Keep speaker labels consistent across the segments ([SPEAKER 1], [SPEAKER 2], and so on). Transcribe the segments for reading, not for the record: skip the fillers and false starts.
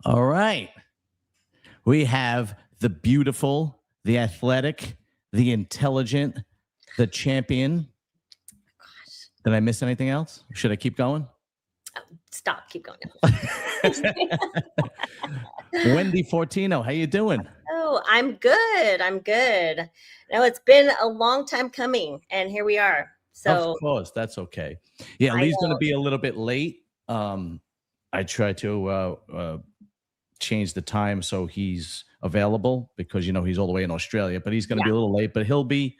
[SPEAKER 1] All right. We have the beautiful, the athletic, the intelligent, the champion.
[SPEAKER 2] Gosh,
[SPEAKER 1] Did I miss anything else? Should I keep going?
[SPEAKER 2] stop. Keep going.
[SPEAKER 1] Wendy Fortino, how you doing?
[SPEAKER 2] Oh, I'm good. I'm good. No, it's been a long time coming, and here we are.
[SPEAKER 1] Of
[SPEAKER 2] So
[SPEAKER 1] course, that's okay. Yeah,
[SPEAKER 2] I
[SPEAKER 1] Lee's going to
[SPEAKER 2] know.
[SPEAKER 1] be a little bit late. I try to change the time so he's available because he's all the way in Australia, but he's going to
[SPEAKER 2] Yeah,
[SPEAKER 1] be a little late. But he'll be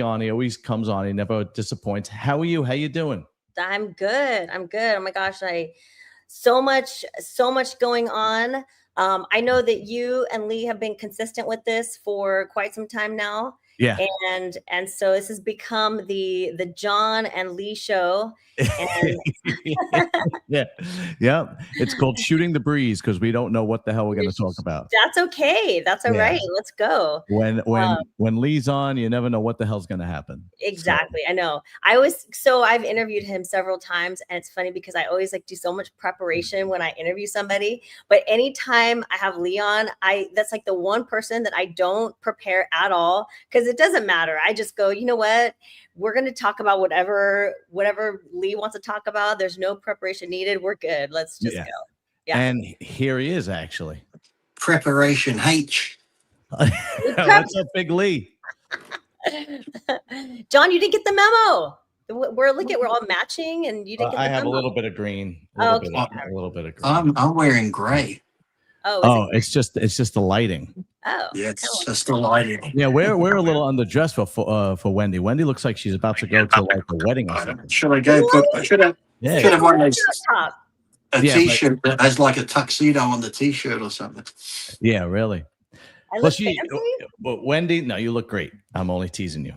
[SPEAKER 1] on. He always comes on. He never disappoints. How are you? How you doing?
[SPEAKER 2] I'm good. I'm good. Oh my gosh, so much going on. I know that you and Lee have been consistent with this for quite some time now,
[SPEAKER 1] Yeah.
[SPEAKER 2] and so this has become the John and Lee show, and
[SPEAKER 1] Yeah. Yeah. It's called shooting the breeze because we don't know what the hell we're going to talk about.
[SPEAKER 2] that's okay. That's all
[SPEAKER 1] Yeah.
[SPEAKER 2] right. Let's go.
[SPEAKER 1] When
[SPEAKER 2] Um,
[SPEAKER 1] when when Lee's on, you never know what the hell's going to happen. So
[SPEAKER 2] Exactly. I know. I've interviewed him several times, and it's funny because I always like do so much preparation when I interview somebody. But anytime I have Leon, that's like the one person that I don't prepare at all because it doesn't matter. I just go, you know what? We're going to talk about whatever Lee wants to talk about. There's no preparation needed. We're good. Let's just
[SPEAKER 1] yeah.
[SPEAKER 2] go. Yeah.
[SPEAKER 1] And here he is actually.
[SPEAKER 3] Preparation H.
[SPEAKER 1] What's up, Big Lee?
[SPEAKER 2] John, you didn't get the memo. We're all matching, and you didn't get
[SPEAKER 1] I
[SPEAKER 2] the
[SPEAKER 1] have a
[SPEAKER 2] memo.
[SPEAKER 1] little bit of green.
[SPEAKER 2] Okay.
[SPEAKER 1] A little bit of green.
[SPEAKER 3] I'm wearing grey.
[SPEAKER 2] Oh,
[SPEAKER 1] It's just the lighting.
[SPEAKER 2] Oh,
[SPEAKER 3] Yeah, it's just the lighting.
[SPEAKER 1] Yeah, we're a little underdressed for Wendy. Wendy looks like she's about to go to like a wedding or something.
[SPEAKER 3] Should I go put? I should have
[SPEAKER 1] Yeah,
[SPEAKER 3] one of those
[SPEAKER 2] top.
[SPEAKER 1] Yeah,
[SPEAKER 3] t-shirt that has like a tuxedo on the t-shirt or something.
[SPEAKER 1] yeah, really.
[SPEAKER 2] I
[SPEAKER 1] Well,
[SPEAKER 2] look fancy.
[SPEAKER 1] Wendy, no, you look great. I'm only teasing you.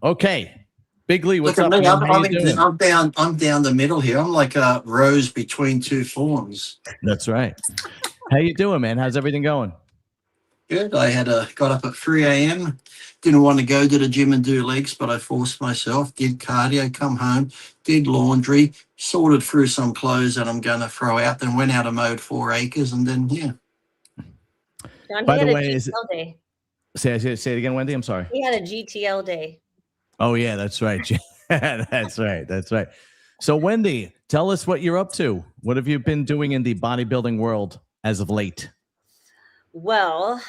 [SPEAKER 1] Okay. Big Lee, what's
[SPEAKER 3] Look
[SPEAKER 1] up?
[SPEAKER 3] at me.
[SPEAKER 1] Man? How you doing?
[SPEAKER 3] I'm down the middle here. I'm like a rose between two thorns.
[SPEAKER 1] That's right. How you doing, man? How's everything going?
[SPEAKER 3] Good. I got up at 3 a.m. Didn't want to go to the gym and do legs, but I forced myself. Did cardio, come home, did laundry, sorted through some clothes that I'm going to throw out, then went out and mowed 4 acres, and then
[SPEAKER 2] John,
[SPEAKER 1] By
[SPEAKER 2] he
[SPEAKER 1] the
[SPEAKER 2] had a
[SPEAKER 1] way,
[SPEAKER 2] GTL day.
[SPEAKER 1] say it again, Wendy. I'm sorry.
[SPEAKER 2] He had a GTL day.
[SPEAKER 1] Oh yeah, that's right. That's right. That's right. So Wendy, tell us what you're up to. What have you been doing in the bodybuilding world as of late?
[SPEAKER 2] Well,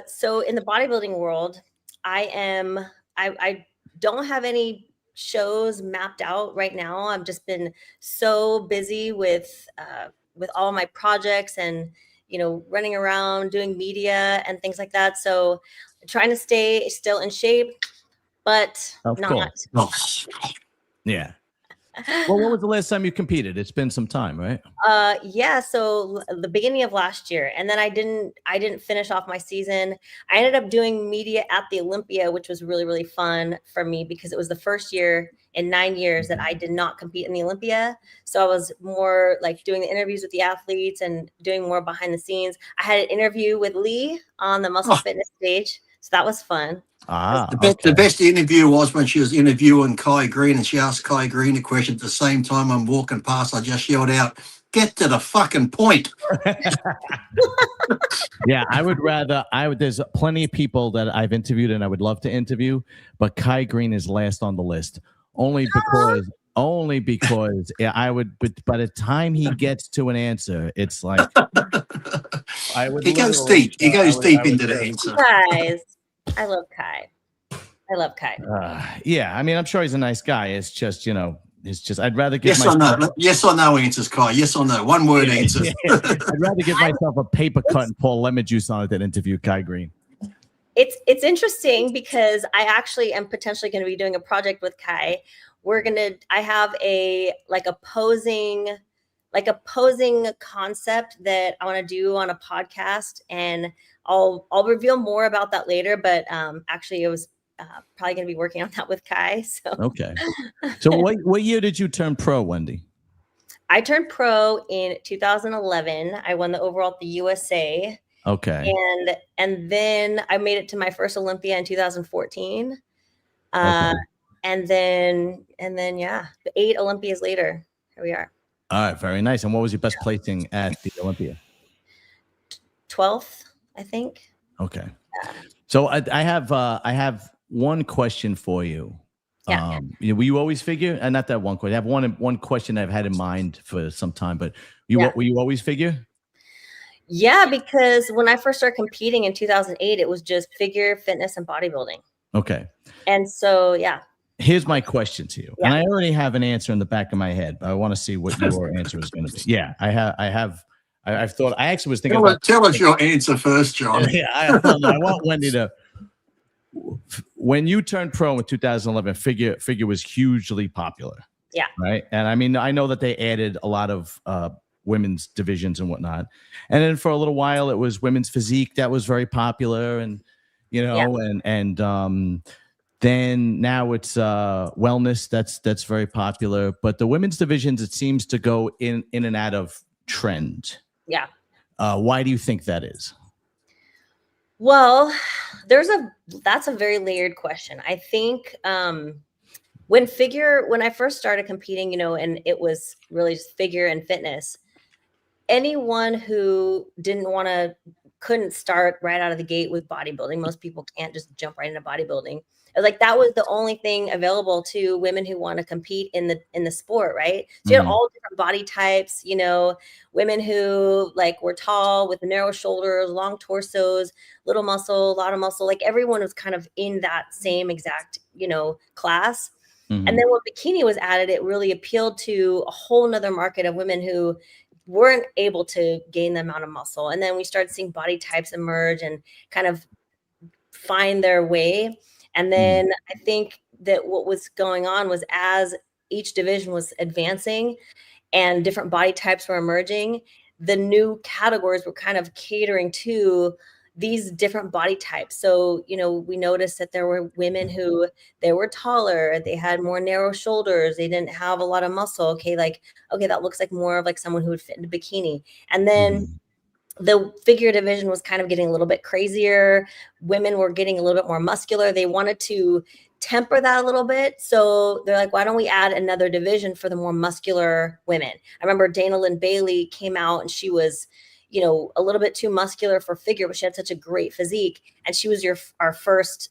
[SPEAKER 2] so in the bodybuilding world, I don't have any shows mapped out right now. I've just been so busy with all my projects and running around doing media and things like that. So trying to stay still in shape, but
[SPEAKER 1] Of
[SPEAKER 2] not.
[SPEAKER 1] course. Yeah. Well, when was the last time you competed? It's been some time, right?
[SPEAKER 2] Yeah, so the beginning of last year, and then I didn't finish off my season. I ended up doing media at the Olympia, which was really, really fun for me because it was the first year in 9 years that I did not compete in the Olympia. So I was more like doing the interviews with the athletes and doing more behind the scenes. I had an interview with Lee on the muscle fitness stage, so that was fun.
[SPEAKER 3] The best interview was when she was interviewing Kai Green and she asked Kai Green a question at the same time I'm walking past. I just yelled out, "Get to the fucking point."
[SPEAKER 1] Yeah, there's plenty of people that I've interviewed and I would love to interview, but Kai Green is last on the list only because but by the time he gets to an answer, it's like
[SPEAKER 3] He goes deep. He goes deep into the answer.
[SPEAKER 2] Guys, I love Kai.
[SPEAKER 1] Yeah, I mean, I'm sure he's a nice guy. It's just, I'd rather give
[SPEAKER 3] yes or no answers, Kai. Yes or no. One word answers.
[SPEAKER 1] I'd rather give myself a paper cut and pour lemon juice on it than interview Kai Green.
[SPEAKER 2] It's interesting because I actually am potentially going to be doing a project with Kai. I have a posing concept that I want to do on a podcast, and I'll reveal more about that later. But actually, it was probably going to be working on that with Kai. So
[SPEAKER 1] okay. So what year did you turn pro, Wendy?
[SPEAKER 2] I turned pro in 2011. I won the overall at the USA.
[SPEAKER 1] Okay.
[SPEAKER 2] And then I made it to my first Olympia in 2014.
[SPEAKER 1] Okay.
[SPEAKER 2] And then yeah, 8 Olympias later, here we are.
[SPEAKER 1] All right, very nice. And what was your best placing at the Olympia?
[SPEAKER 2] 12th, I think.
[SPEAKER 1] Okay. So I have one question for you.
[SPEAKER 2] Yeah.
[SPEAKER 1] Will you always figure? And not that one question. I have one question I've had in mind for some time, but will you always figure?
[SPEAKER 2] Yeah, because when I first started competing in 2008, it was just figure, fitness, and bodybuilding.
[SPEAKER 1] Okay.
[SPEAKER 2] And so, yeah.
[SPEAKER 1] Here's my question to you.
[SPEAKER 2] Yeah.
[SPEAKER 1] And I already have an answer in the back of my head, but I want to see what your answer is going to be. Yeah, I've thought, I actually was thinking
[SPEAKER 3] Tell us your answer first, John.
[SPEAKER 1] Yeah, I want Wendy to. When you turned pro in 2011, figure was hugely popular.
[SPEAKER 2] Yeah.
[SPEAKER 1] Right. And I mean, I know that they added a lot of women's divisions and whatnot. And then for a little while, it was women's physique that was very popular, and then now it's wellness that's very popular. But the women's divisions, it seems to go in and out of trend.
[SPEAKER 2] Yeah.
[SPEAKER 1] Why do you think that is?
[SPEAKER 2] Well, that's a very layered question. I think when I first started competing, and it was really just figure and fitness, anyone who couldn't start right out of the gate with bodybuilding. Most people can't just jump right into bodybuilding. Like that was the only thing available to women who want to compete in the sport, right? So you had all different body types, women who like were tall with narrow shoulders, long torsos, little muscle, a lot of muscle. Like everyone was kind of in that same exact, class. And then when bikini was added, it really appealed to a whole nother market of women who weren't able to gain the amount of muscle. And then we started seeing body types emerge and kind of find their way. And then I think that what was going on was as each division was advancing and different body types were emerging, the new categories were kind of catering to these different body types. So, we noticed that there were women who they were taller, they had more narrow shoulders, they didn't have a lot of muscle. Okay, that looks like more of like someone who would fit in a bikini. And then the figure division was kind of getting a little bit crazier. Women were getting a little bit more muscular. They wanted to temper that a little bit. So they're like, why don't we add another division for the more muscular women? I remember Dana Lynn Bailey came out and she was, a little bit too muscular for figure, but she had such a great physique. And she was our first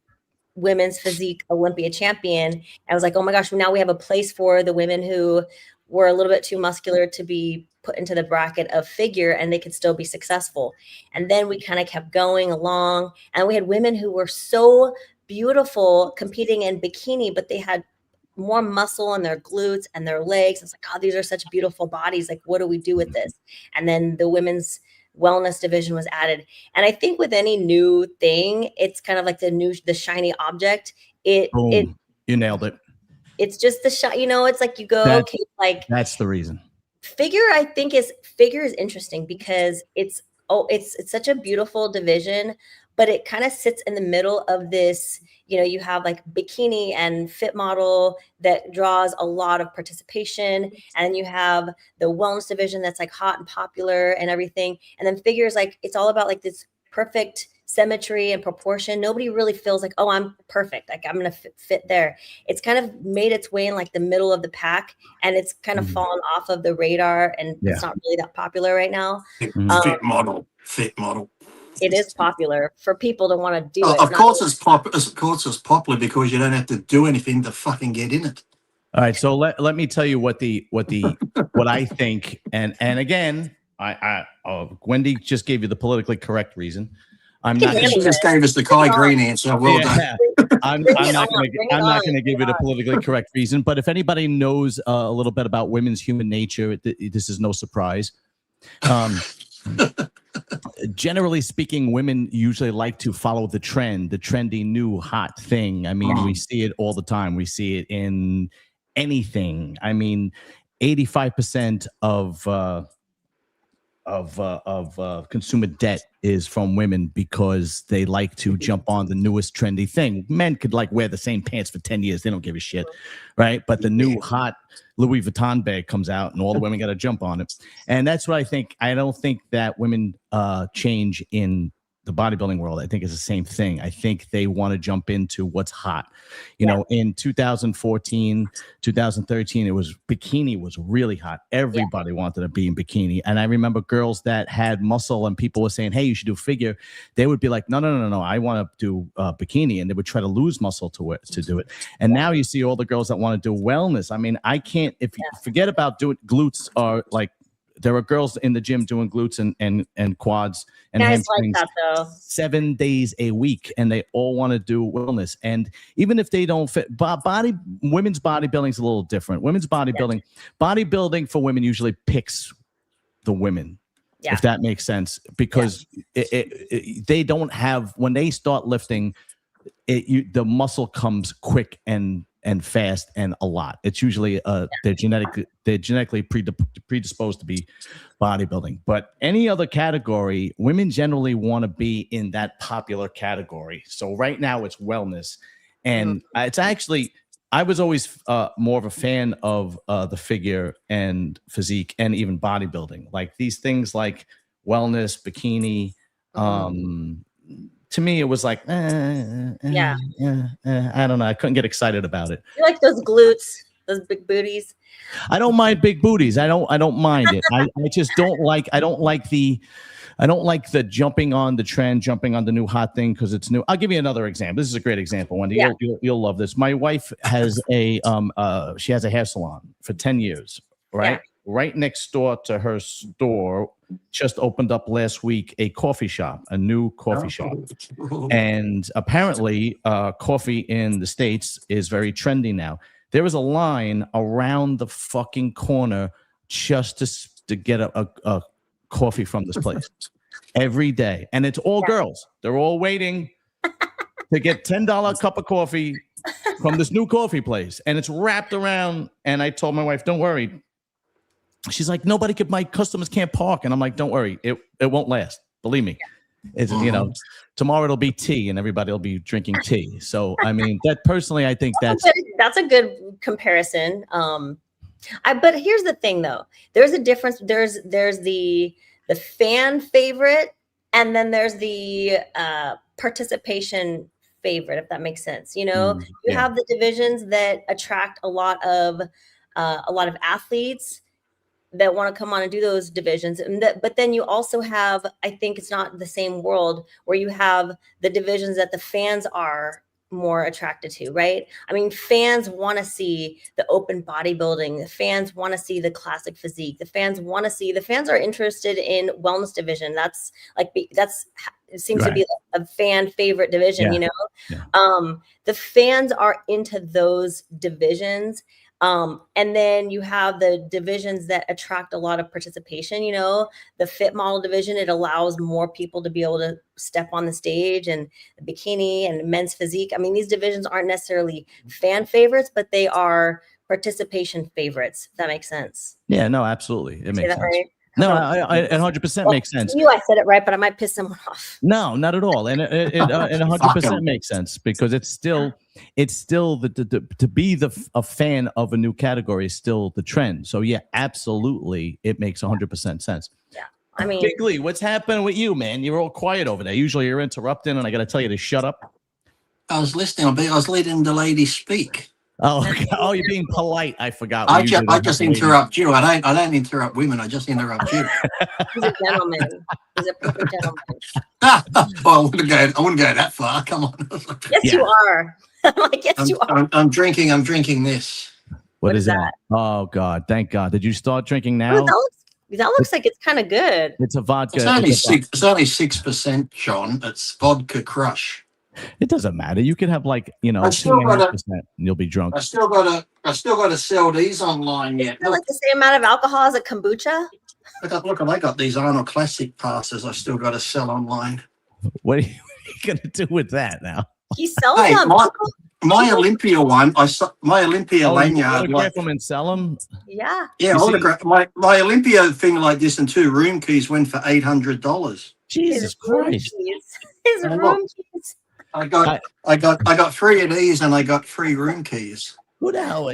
[SPEAKER 2] women's physique Olympia champion. I was like, oh my gosh, now we have a place for the women who were a little bit too muscular to be put into the bracket of figure, and they could still be successful. And then we kind of kept going along, and we had women who were so beautiful competing in bikini, but they had more muscle in their glutes and their legs. It's like, oh, these are such beautiful bodies. Like, what do we do with this? And then the women's wellness division was added. And I think with any new thing, it's kind of like the shiny object.
[SPEAKER 1] You nailed it.
[SPEAKER 2] It's just the shot, it's like you go, okay, like
[SPEAKER 1] that's the reason.
[SPEAKER 2] Figure is interesting because it's such a beautiful division, but it kind of sits in the middle of this, you have like bikini and fit model that draws a lot of participation. And you have the wellness division that's like hot and popular and everything. And then figure is like, it's all about like this perfect symmetry and proportion. Nobody really feels like, oh, I'm perfect. Like I'm going to fit there. It's kind of made its way in like the middle of the pack, and it's kind of fallen off of the radar, and it's not really that popular right now.
[SPEAKER 3] Fit model.
[SPEAKER 2] It is popular for people to want to do it.
[SPEAKER 3] Of course it's popular because you don't have to do anything to fucking get in it.
[SPEAKER 1] All right. So let me tell you what I think. And again, Wendy just gave you the politically correct reason.
[SPEAKER 3] She just gave us the Kai Green answer. Well done.
[SPEAKER 1] I'm not going to give you the politically correct reason. But if anybody knows a little bit about women's human nature, this is no surprise. Generally speaking, women usually like to follow the trend, the trendy new hot thing. I mean, we see it all the time. We see it in anything. I mean, 85% of consumer debt is from women because they like to jump on the newest trendy thing. Men could like wear the same pants for 10 years. They don't give a shit. Right. But the new hot Louis Vuitton bag comes out and all the women got to jump on it. And that's what I think. I don't think that women change in the bodybuilding world, I think, is the same thing. I think they want to jump into what's hot. You know, in 2014, 2013, it was bikini was really hot. Everybody wanted to be in bikini. And I remember girls that had muscle and people were saying, hey, you should do figure. They would be like, no, I want to do bikini. And they would try to lose muscle to do it. And now you see all the girls that want to do wellness. I mean, I can't, if you forget about doing glutes are like, there are girls in the gym doing glutes and quads and hamstrings
[SPEAKER 2] like that, though.
[SPEAKER 1] 7 days a week, and they all want to do wellness. And even if they don't fit, women's bodybuilding is a little different. Women's bodybuilding for women usually picks the women, if that makes sense, because they don't have, when they start lifting, the muscle comes quick and fast and a lot. It's usually they're genetically predisposed to be bodybuilding. But any other category, women generally want to be in that popular category. So right now it's wellness, and it's actually, I was always more of a fan of the figure and physique and even bodybuilding, like these things like wellness, bikini. To me, it was like, I don't know. I couldn't get excited about it.
[SPEAKER 2] You like those glutes, those big booties?
[SPEAKER 1] I don't mind big booties. I don't mind it. I just don't like. I don't like the jumping on the trend, jumping on the new hot thing because it's new. I'll give you another example. This is a great example, Wendy. Yeah. You'll love this. My wife has she has a hair salon for 10 years, right? Yeah. Right next door to her store, just opened up last week a coffee shop, a new coffee shop. And apparently coffee in the States is very trendy now. There was a line around the fucking corner just to get a coffee from this place every day. And it's all girls. They're all waiting to get $10 cup of coffee from this new coffee place. And it's wrapped around. And I told my wife, don't worry. She's like, my customers can't park. And I'm like, don't worry, it won't last. Believe me. It's, tomorrow it'll be tea and everybody will be drinking tea. So, I mean, that personally, I think that's
[SPEAKER 2] a good comparison. But here's the thing though. There's a difference. There's the fan favorite, and then there's the participation favorite, if that makes sense. You have the divisions that attract a lot of athletes that want to come on and do those divisions. But then you also have, I think it's not the same world where you have the divisions that the fans are more attracted to, right? I mean, fans want to see the open bodybuilding. The fans want to see the classic physique. The fans are interested in wellness division. It seems to be a fan favorite division, the fans are into those divisions. And then you have the divisions that attract a lot of participation, the fit model division. It allows more people to be able to step on the stage, and the bikini and men's physique. I mean, these divisions aren't necessarily fan favorites, but they are participation favorites. If that makes sense.
[SPEAKER 1] Yeah, no, absolutely. It makes sense. Right? No, I 100% makes sense.
[SPEAKER 2] I knew I said it right, but I might piss someone off.
[SPEAKER 1] No, not at all. And it 100% makes sense, because it's still to be a fan of a new category is still the trend. So yeah, absolutely, it makes 100% sense.
[SPEAKER 2] Yeah, I mean,
[SPEAKER 1] Big Lee, what's happening with you, man? You're all quiet over there. Usually you're interrupting, and I got to tell you to shut up.
[SPEAKER 3] I was listening. I was letting the lady speak.
[SPEAKER 1] Oh, you're being polite. I forgot.
[SPEAKER 3] I just interrupt you. I don't interrupt women. I just interrupt you.
[SPEAKER 2] He's a gentleman. He's a proper gentleman.
[SPEAKER 3] Well, I wouldn't go that far. Come on.
[SPEAKER 2] Yes, you are. Yes, you are.
[SPEAKER 3] I'm drinking this.
[SPEAKER 1] What is that? Oh God! Thank God. Did you start drinking now?
[SPEAKER 2] That looks like it's kind of good.
[SPEAKER 1] It's a vodka.
[SPEAKER 3] It's only 6%, John. It's vodka crush.
[SPEAKER 1] It doesn't matter. You could have 2.5%, and you'll be drunk.
[SPEAKER 3] I still got to sell these online yet.
[SPEAKER 2] Like the same amount of alcohol as a kombucha.
[SPEAKER 3] Look, I got these Arnold Classic passes. I still got to sell online.
[SPEAKER 1] What are you going to do with that now?
[SPEAKER 2] He's selling them.
[SPEAKER 3] My Olympia one. My Olympia lanyard.
[SPEAKER 1] Like them and sell them.
[SPEAKER 2] Yeah.
[SPEAKER 3] Yeah, my Olympia thing like this and 2 room keys went for $800.
[SPEAKER 1] Jesus Christ!
[SPEAKER 2] His room keys.
[SPEAKER 3] I got 3 of these, and I got 3 room keys.
[SPEAKER 1] Who the hell?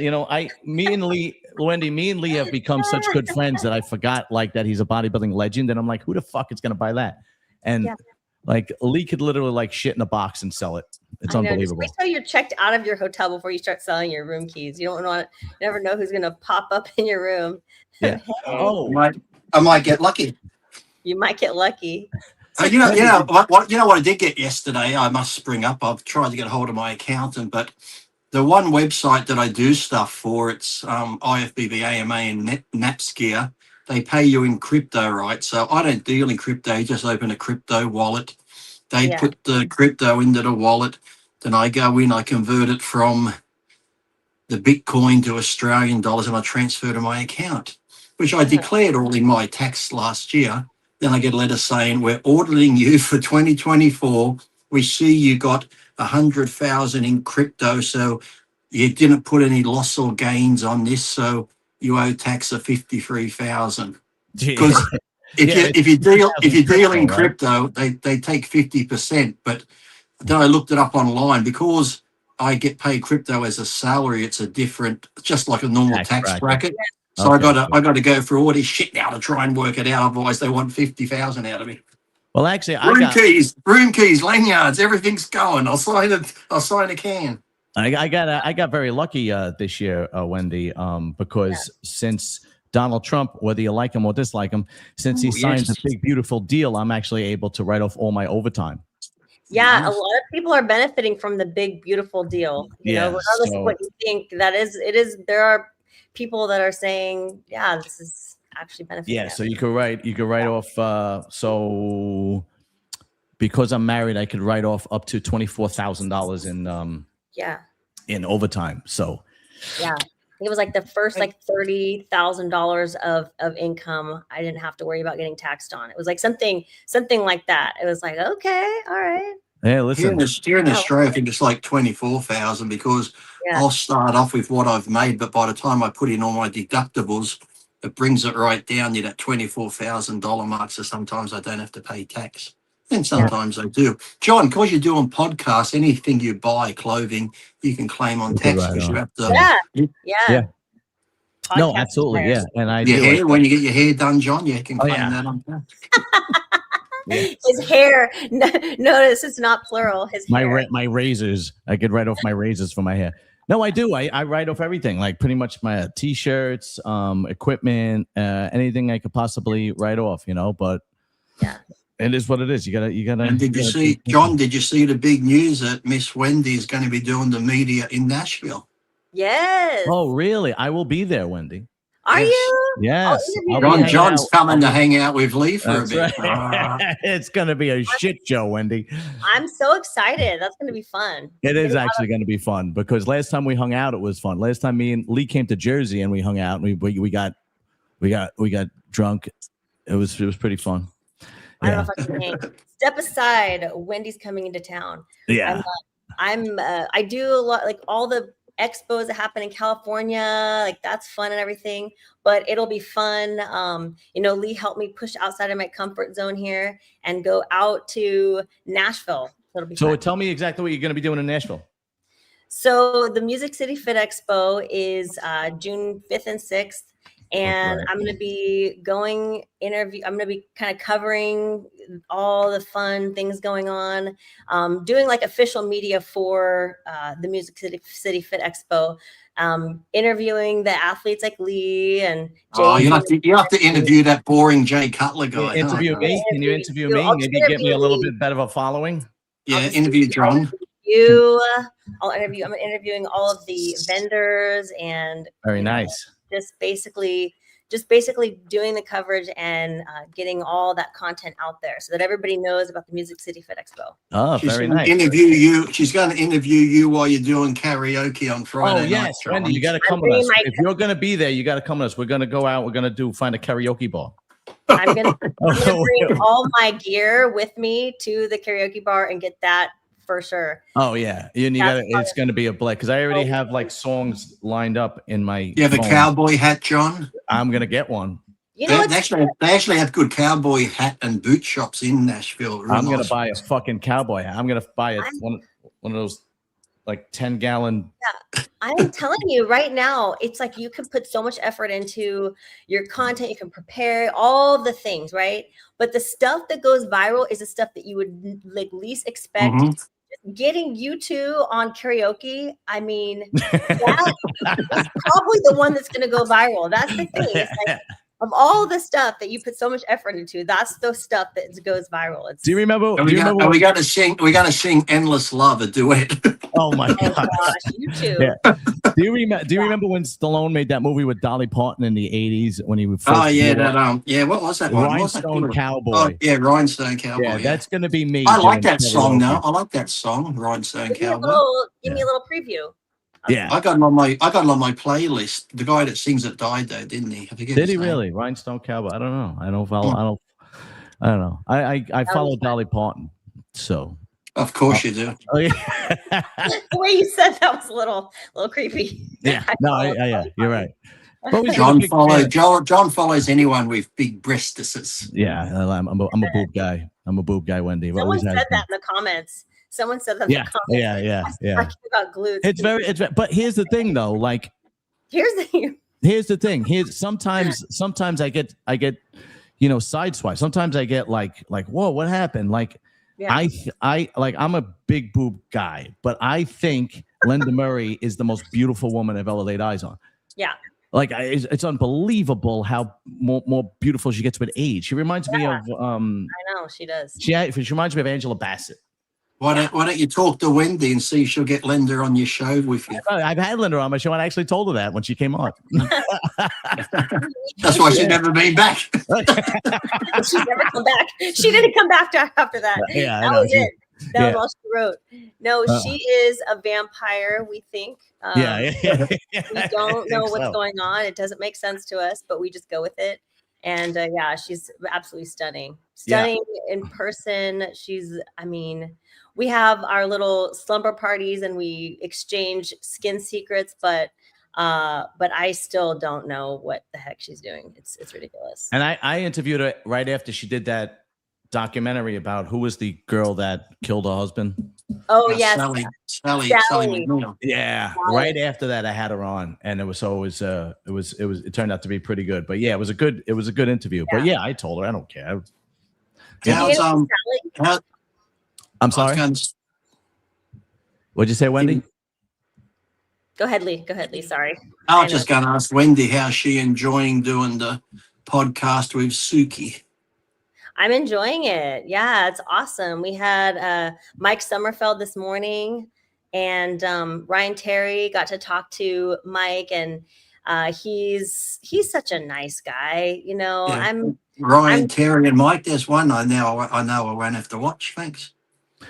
[SPEAKER 1] Wendy, me and Lee have become such good friends that I forgot that he's a bodybuilding legend, and I'm like, who the fuck is gonna buy that? And Like Lee could literally like shit in a box and sell it. It's unbelievable.
[SPEAKER 2] Just wait till you're checked out of your hotel before you start selling your room keys. You don't want to. You never know who's going to pop up in your room.
[SPEAKER 1] Yeah.
[SPEAKER 2] Hey,
[SPEAKER 1] Oh,
[SPEAKER 3] I might get lucky.
[SPEAKER 2] you might get lucky.
[SPEAKER 3] You know what I did get yesterday. I must bring up. I've tried to get a hold of my accountant, but the one website that I do stuff for, it's IFBB, AMA, and Napsgear. They pay you in crypto, right? So I don't deal in crypto. You just open a crypto wallet. They put the crypto into the wallet. Then I go in, I convert it from the Bitcoin to Australian dollars, and I transfer to my account, which I declared all in my tax last year. Then I get a letter saying, we're auditing you for 2024. We see you got 100,000 in crypto, so you didn't put any loss or gains on this, so you owe tax of 53,000. Because if you deal in crypto, they take 50%. But then I looked it up online, because I get paid crypto as a salary. It's a different, just like a normal tax bracket. So I got to go through all this shit now to try and work it out. Otherwise, they want 50,000 out of me.
[SPEAKER 1] well, actually,
[SPEAKER 3] Room keys, lanyards, everything's going. I'll sign a can.
[SPEAKER 1] I got very lucky this year, Wendy, because since Donald Trump, whether you like him or dislike him, since he signed the big beautiful deal, I'm actually able to write off all my overtime.
[SPEAKER 2] Yeah, a lot of people are benefiting from the big beautiful deal. You know, regardless of what you think, there are people that are saying, yeah, this is actually benefiting.
[SPEAKER 1] Yeah, so you could write off. So because I'm married, I could write off up to $24,000 in overtime. So
[SPEAKER 2] it was like the first like $30,000 of income I didn't have to worry about getting taxed on. It was like something like that. It was like, okay, all right.
[SPEAKER 1] Yeah, listen.
[SPEAKER 3] Here in Australia, I think it's like 24,000, because I'll start off with what I've made, but by the time I put in all my deductibles, it brings it right down to that $24,000 mark. So sometimes I don't have to pay tax, and sometimes I do. John, because you're doing podcasts, anything you buy, clothing, you can claim on tax, because you have to.
[SPEAKER 1] Yeah. No, absolutely. Yeah. And I
[SPEAKER 3] your
[SPEAKER 1] do
[SPEAKER 3] hair, when you get your hair done, John, you can claim that on tax.
[SPEAKER 2] His hair. Notice it's not plural. His hair.
[SPEAKER 1] My razors. I could write off my razors for my hair. No, I do. I write off everything, like pretty much my t-shirts, equipment, anything I could possibly write off, you know, but it is what it is. You gotta. And
[SPEAKER 3] did you see, John, did you see the big news that Miss Wendy is going to be doing the media in Nashville?
[SPEAKER 2] Yes.
[SPEAKER 1] Oh, really? I will be there, Wendy.
[SPEAKER 2] Are you?
[SPEAKER 1] Yes.
[SPEAKER 3] John's coming to hang out with Lee for a bit.
[SPEAKER 1] Right. It's going to be a shit show, Wendy.
[SPEAKER 2] I'm so excited. That's going to be fun.
[SPEAKER 1] It is actually going to be fun, because last time we hung out, it was fun. Last time me and Lee came to Jersey and we hung out, and we got drunk. It was pretty fun.
[SPEAKER 2] I don't know if I can hang. Step aside. Wendy's coming into town.
[SPEAKER 1] Yeah.
[SPEAKER 2] I do a lot, like all the expos that happen in California, like that's fun and everything, but it'll be fun. Lee helped me push outside of my comfort zone here and go out to Nashville. It'll be fun.
[SPEAKER 1] Tell me exactly what you're going to be doing in Nashville.
[SPEAKER 2] So the Music City Fit Expo is June 5th and 6th. And I'm going to be I'm going to be kind of covering all the fun things going on, doing like official media for the Music City Fit Expo, interviewing the athletes like Lee and Jay.
[SPEAKER 3] Oh, you have to interview that boring Jay Cutler guy.
[SPEAKER 1] Interview me? Can you interview me? Maybe get me a little bit better of a following?
[SPEAKER 3] Yeah, interview John.
[SPEAKER 2] I'm interviewing all of the vendors and
[SPEAKER 1] very nice.
[SPEAKER 2] Just basically doing the coverage and getting all that content out there so that everybody knows about the Music City Fit Expo.
[SPEAKER 1] Oh, very nice.
[SPEAKER 3] She's going to interview you while you're doing karaoke on Friday.
[SPEAKER 1] Oh, yes,
[SPEAKER 3] night,
[SPEAKER 1] Wendy, you got to come with us. If you're going to be there, you got to come with us. We're going to go out. We're going to find a karaoke bar.
[SPEAKER 2] I'm gonna bring all my gear with me to the karaoke bar and get that for sure.
[SPEAKER 1] Oh yeah, it's going to be a blast, because I already have like songs lined up in my.
[SPEAKER 3] You have a cowboy hat, John?
[SPEAKER 1] I'm going to get one.
[SPEAKER 3] They actually have good cowboy hat and boot shops in Nashville.
[SPEAKER 1] I'm going to buy a fucking cowboy hat. I'm going to buy one of those like 10-gallon.
[SPEAKER 2] Yeah, I'm telling you right now, it's like you can put so much effort into your content. You can prepare all the things, right? But the stuff that goes viral is the stuff that you would like least expect. Getting you two on karaoke, I mean, that is probably the one that's going to go viral. That's the thing. It's like, of all the stuff that you put so much effort into, that's the stuff that goes viral.
[SPEAKER 1] Do you remember?
[SPEAKER 3] Are we going to sing? We're going to sing "Endless Love," a duet.
[SPEAKER 1] Oh my
[SPEAKER 2] Oh
[SPEAKER 1] god!
[SPEAKER 2] gosh, you two.
[SPEAKER 1] Yeah. Do you remember when Stallone made that movie with Dolly Parton in the '80s when he was?
[SPEAKER 3] Oh yeah, what was that one?
[SPEAKER 1] Rhinestone Cowboy.
[SPEAKER 3] Oh yeah, Rhinestone Cowboy.
[SPEAKER 1] Yeah, that's gonna be me.
[SPEAKER 3] I like that song now. I like that song, Rhinestone Cowboy.
[SPEAKER 2] Give me a little preview.
[SPEAKER 1] Yeah,
[SPEAKER 3] I got it on my playlist. The guy that sings it died though, didn't he?
[SPEAKER 1] Did he really? Rhinestone Cowboy. I don't know. I don't follow. I don't know. I follow Dolly Parton, so.
[SPEAKER 3] Of course you do.
[SPEAKER 1] Oh, yeah.
[SPEAKER 2] The way you said that was a little creepy.
[SPEAKER 1] Yeah. No, yeah, you're right.
[SPEAKER 3] John follows anyone with big breastises.
[SPEAKER 1] Yeah, I'm a boob guy. I'm a boob guy, Wendy.
[SPEAKER 2] Someone said that in the comments. Someone said that in the comments.
[SPEAKER 1] Yeah.
[SPEAKER 2] Talking about glutes.
[SPEAKER 1] It's but here's the thing though, like
[SPEAKER 2] here's the thing. Sometimes I get sideswiped. Sometimes I get like whoa, what happened? Like I I'm a big boob guy, but I think Linda Murray is the most beautiful woman I've ever laid eyes on. Yeah.
[SPEAKER 1] Like it's unbelievable how more beautiful she gets with age. She reminds me of
[SPEAKER 2] I know she does.
[SPEAKER 1] She reminds me of Angela Bassett.
[SPEAKER 3] Why don't you talk to Wendy and see if she'll get Linda on your show with you?
[SPEAKER 1] I've had Linda on my show and I actually told her that when she came on.
[SPEAKER 3] That's why she's never been back.
[SPEAKER 2] She's never come back. She didn't come back after that.
[SPEAKER 1] Yeah,
[SPEAKER 2] that was it. That was all she wrote. No, she is a vampire, we think. We don't know what's going on. It doesn't make sense to us, but we just go with it. And she's absolutely stunning. In person. We have our little slumber parties and we exchange skin secrets, but I still don't know what the heck she's doing. It's ridiculous.
[SPEAKER 1] And I interviewed her right after she did that documentary about who was the girl that killed her husband.
[SPEAKER 2] Oh yes,
[SPEAKER 3] Sally.
[SPEAKER 1] Yeah, right after that I had her on, and it turned out to be pretty good. But yeah, it was a good interview. Yeah. But yeah, I told her I don't care. I'm sorry. What'd you say, Wendy?
[SPEAKER 2] Go ahead, Lee. Sorry.
[SPEAKER 3] I was just going to ask Wendy how's she enjoying doing the podcast with Suki.
[SPEAKER 2] I'm enjoying it. Yeah, it's awesome. We had Mike Sommerfeld this morning, and Ryan Terry got to talk to Mike, and he's such a nice guy.
[SPEAKER 3] Ryan Terry and Mike. There's one I know I won't have to watch. Thanks.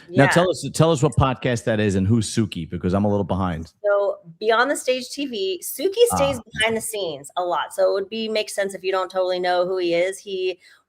[SPEAKER 1] Yeah. Now tell us what podcast that is and who's Suki, because I'm a little behind.
[SPEAKER 2] So Beyond the Stage TV, Suki stays behind the scenes a lot. So it would make sense if you don't totally know who he is.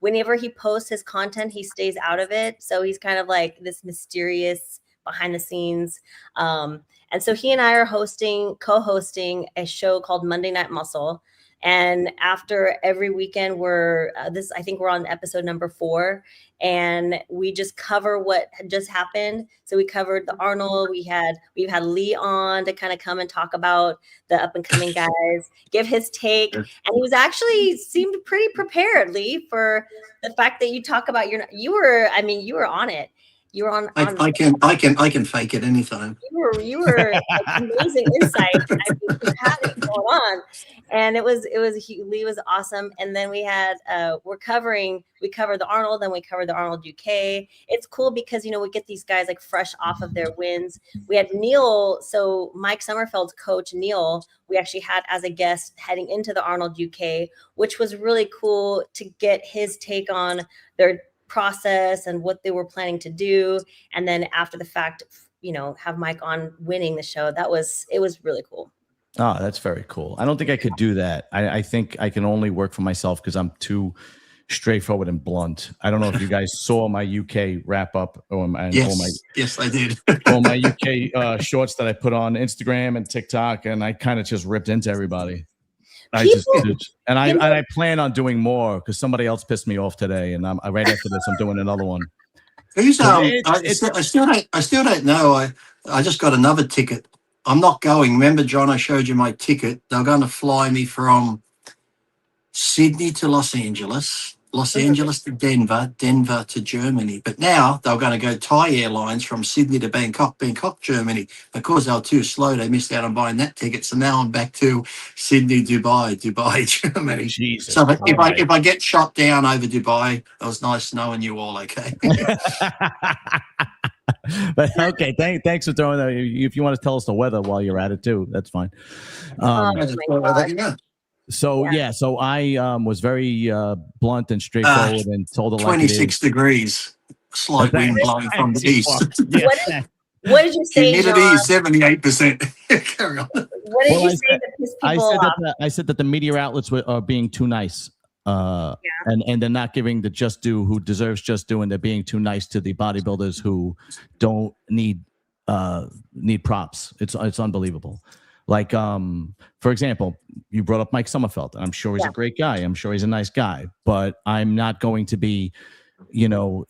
[SPEAKER 2] Whenever he posts his content, he stays out of it. So he's kind of like this mysterious behind the scenes. And so he and I are co-hosting a show called Monday Night Muscle. And after every weekend, I think we're on episode number 4, and we just cover what had just happened. So we covered the Arnold. We've had Lee on to kind of come and talk about the up and coming guys, give his take. And he seemed pretty prepared, Lee, for the fact that you talk about you were on it. You were on.
[SPEAKER 3] I can fake it anytime.
[SPEAKER 2] You were like, amazing insight. You had it going on, and Lee was awesome. And then we had we covered the Arnold, then we covered the Arnold UK. It's cool because we get these guys like fresh off of their wins. We had Neil, so Mike Sommerfeld's coach Neil, we actually had as a guest heading into the Arnold UK, which was really cool to get his take on their process and what they were planning to do, and then after the fact have Mike on winning the show. It was really cool.
[SPEAKER 1] Oh, that's very cool. I don't think I could do that. I think I can only work for myself because I'm too straightforward and blunt. I don't know if you guys saw my UK wrap up
[SPEAKER 3] yes I did.
[SPEAKER 1] Or my UK shorts that I put on Instagram and TikTok, and I kind of just ripped into everybody. I plan on doing more because somebody else pissed me off today, and right after this I'm doing another one.
[SPEAKER 3] Who's
[SPEAKER 1] It's
[SPEAKER 3] I still don't know. I just got another ticket. I'm not going. Remember, John, I showed you my ticket. They're going to fly me from Sydney to Los Angeles, Los Angeles to Denver, Denver to Germany. But now they're going to go Thai Airlines from Sydney to Bangkok, Bangkok, Germany. Of course, they were too slow. They missed out on buying that ticket. So now I'm back to Sydney, Dubai, Dubai, Germany.
[SPEAKER 1] Jesus.
[SPEAKER 3] So if I get shot down over Dubai, it was nice knowing you all. Okay.
[SPEAKER 1] But okay, thanks for throwing that. If you want to tell us the weather while you're at it too, that's fine. So I was very blunt and straightforward and told it like
[SPEAKER 3] 26 degrees, slight wind blowing from the east.
[SPEAKER 2] What did you say,
[SPEAKER 3] Humidity
[SPEAKER 2] John?
[SPEAKER 3] is 78%. Carry on.
[SPEAKER 2] What did you say that pissed people off?
[SPEAKER 1] I said that the media outlets are being too nice. And they're not giving the just due who deserves just due, and they're being too nice to the bodybuilders who don't need props. It's unbelievable. Like, for example, you brought up Mike Sommerfeld, and I'm sure he's a great guy. I'm sure he's a nice guy, but I'm not going to be,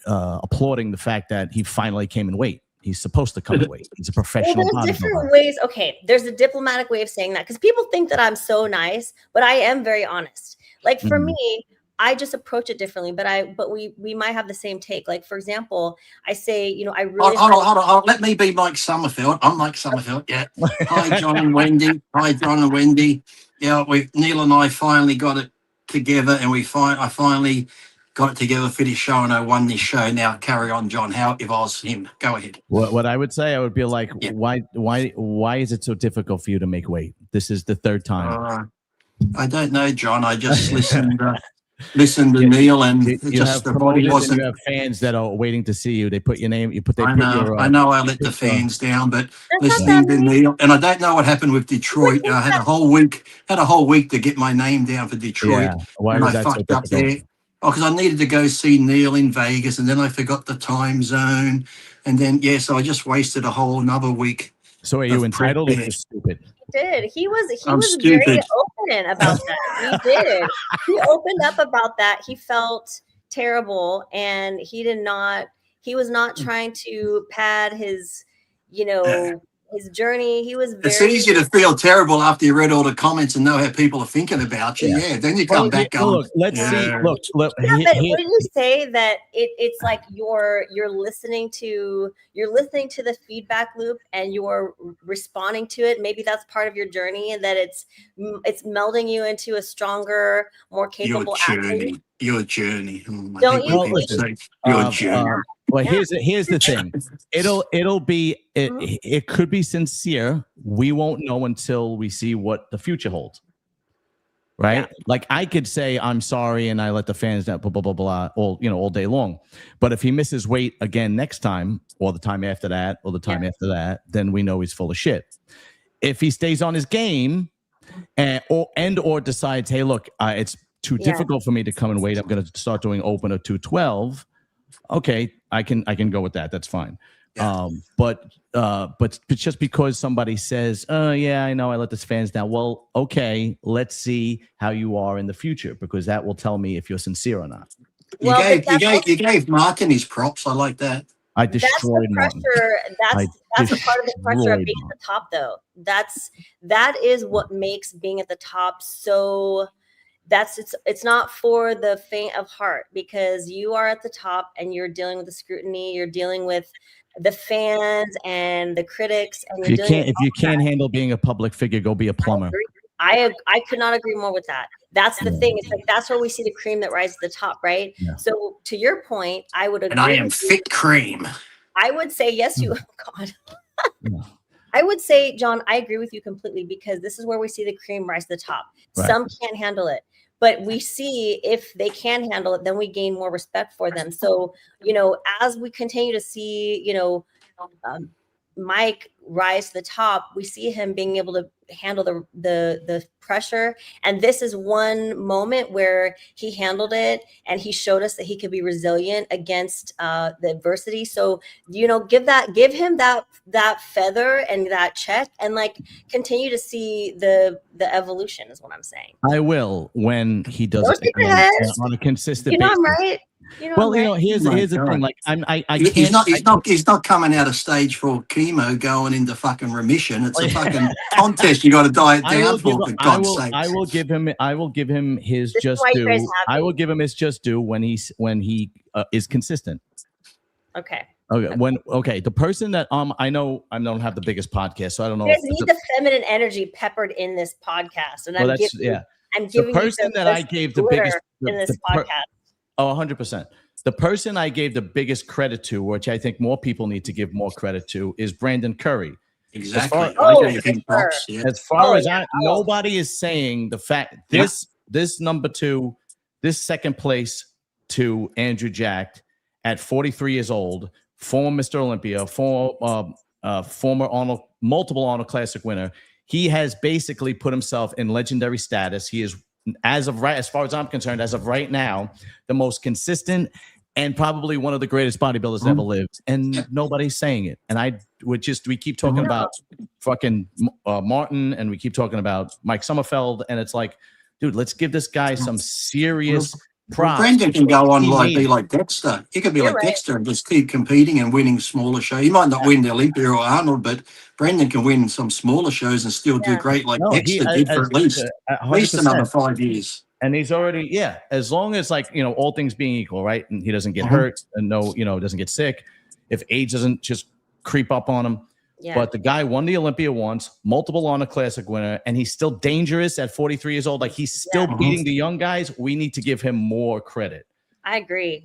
[SPEAKER 1] applauding the fact that he finally came in weight. He's supposed to come in weight. He's a professional.
[SPEAKER 2] Well, there's different ways. Okay, there's a diplomatic way of saying that because people think that I'm so nice, but I am very honest. Like for me, I just approach it differently, but we might have the same take. Like for example, I say, I really
[SPEAKER 3] hold on. Let me be Mike Sommerfeld. I'm Mike Sommerfeld. Yeah. Hi, John and Wendy. Yeah, Neil and I finally got it together, and I finally got it together for this show, and I won this show. Now carry on, John. How if I was him? Go ahead.
[SPEAKER 1] What I would say, I would be like, why is it so difficult for you to make weight? This is the third time.
[SPEAKER 3] I don't know, John. I just listened. Listen to Neil, and
[SPEAKER 1] you have fans that are waiting to see you. They put your name.
[SPEAKER 3] I know. I let the fans down, but listening to Neil, and I don't know what happened with Detroit. I had a whole week to get my name down for Detroit.
[SPEAKER 1] Yeah. Why was that so difficult?
[SPEAKER 3] Up there. Oh, because I needed to go see Neil in Vegas, and then I forgot the time zone, and then so I just wasted a whole another week.
[SPEAKER 1] So are you entitled or you're stupid?
[SPEAKER 2] He did. He was very open about that. He did. He opened up about that. He felt terrible, and he was not trying to pad his, his journey. He was very.
[SPEAKER 3] It's easy to feel terrible after you read all the comments and know how people are thinking about you. Yeah, then you come back going.
[SPEAKER 1] Look, let's see. Look.
[SPEAKER 2] But wouldn't you say that it's like you're listening to the feedback loop and you're responding to it? Maybe that's part of your journey, and that it's melding you into a stronger, more capable athlete.
[SPEAKER 3] Your journey.
[SPEAKER 2] Don't you think?
[SPEAKER 3] Your journey.
[SPEAKER 1] Well, here's the thing. It could be sincere. We won't know until we see what the future holds. Right? Yeah. Like I could say I'm sorry and I let the fans down, blah, blah, blah, blah, all day long. But if he misses weight again next time, or the time after that, or the time after that, then we know he's full of shit. If he stays on his game or decides, hey, look, it's too difficult for me to come and weight. I'm going to start doing open at 212. Okay, I can go with that. That's fine. Yeah. But just because somebody says, "Oh yeah, I know I let the fans down." Well, okay, let's see how you are in the future, because that will tell me if you're sincere or not.
[SPEAKER 3] You gave Martin his props. I like that.
[SPEAKER 1] I destroyed
[SPEAKER 2] Martin. That's a part of the pressure of being at the top, though. That is what makes being at the top so. It's not for the faint of heart, because you are at the top and you're dealing with the scrutiny, you're dealing with the fans and the critics. And if
[SPEAKER 1] you can't handle being a public figure, go be a plumber.
[SPEAKER 2] I could not agree more with that. That's the thing. It's like that's where we see the cream that rises to the top, right? Yeah. So to your point, I would agree.
[SPEAKER 3] And I am fit cream.
[SPEAKER 2] I would say yes. God. I would say, John, I agree with you completely, because this is where we see the cream rise to the top. Right. Some can't handle it. But we see if they can handle it, then we gain more respect for them. So, as we continue to see, Mike rise to the top, we see him being able to handle the pressure. And this is one moment where he handled it, and he showed us that he could be resilient against the adversity. So, give him that feather and that check, and continue to see the evolution is what I'm saying.
[SPEAKER 1] I will, when he does it on a consistent basis.
[SPEAKER 2] I'm right. You know,
[SPEAKER 1] Well,
[SPEAKER 2] I'm right.
[SPEAKER 1] here's
[SPEAKER 3] Oh my
[SPEAKER 1] the thing.
[SPEAKER 3] God.
[SPEAKER 1] Like, I
[SPEAKER 3] He's
[SPEAKER 1] can't.
[SPEAKER 3] not. He's not coming out of stage 4 chemo, going into fucking remission. It's a fucking contest. You got to diet
[SPEAKER 1] I
[SPEAKER 3] down
[SPEAKER 1] will give.
[SPEAKER 3] for God's sake.
[SPEAKER 1] I will give him. I will give him his
[SPEAKER 2] This is
[SPEAKER 1] just
[SPEAKER 2] why you guys
[SPEAKER 1] due.
[SPEAKER 2] have
[SPEAKER 1] I
[SPEAKER 2] me.
[SPEAKER 1] will give him his just due when he is consistent.
[SPEAKER 2] Okay.
[SPEAKER 1] Okay. The person that I know I don't have the biggest podcast, so I don't know.
[SPEAKER 2] You guys need the feminine energy peppered in this podcast, and
[SPEAKER 1] Well,
[SPEAKER 2] I'm
[SPEAKER 1] that's
[SPEAKER 2] giving. I'm
[SPEAKER 1] The
[SPEAKER 2] giving you
[SPEAKER 1] person that I gave the biggest
[SPEAKER 2] in this podcast.
[SPEAKER 1] 100%. The person I gave the biggest credit to, which I think more people need to give more credit to, is Brandon Curry.
[SPEAKER 3] Exactly.
[SPEAKER 2] Oh,
[SPEAKER 3] I gave him props. Yeah.
[SPEAKER 1] As far as nobody is saying the fact this number 2, this second place to Andrew Jack at 43 years old, former Mr. Olympia, former multiple Arnold Classic winner. He has basically put himself in legendary status. He is, as far as I'm concerned, as of right now, the most consistent and probably one of the greatest bodybuilders that ever lived. And nobody's saying it. And we keep talking about fucking Martin, and we keep talking about Mike Sommerfeld. And it's like, dude, let's give this guy some serious props.
[SPEAKER 3] Brendan can go on be like Dexter. He could be like
[SPEAKER 2] right.
[SPEAKER 3] Dexter and just keep competing and winning smaller shows. He might not win the Olympia or Arnold, but Brendan can win some smaller shows and still do great like Dexter did for at least another 5 years.
[SPEAKER 1] And he's already, as long as all things being equal, right? And he doesn't get hurt and doesn't get sick. If age doesn't just creep up on him. Yeah. But the guy won the Olympia once, multiple Arnold Classic winner, and he's still dangerous at 43 years old. Like, he's still beating the young guys. We need to give him more credit.
[SPEAKER 2] I agree.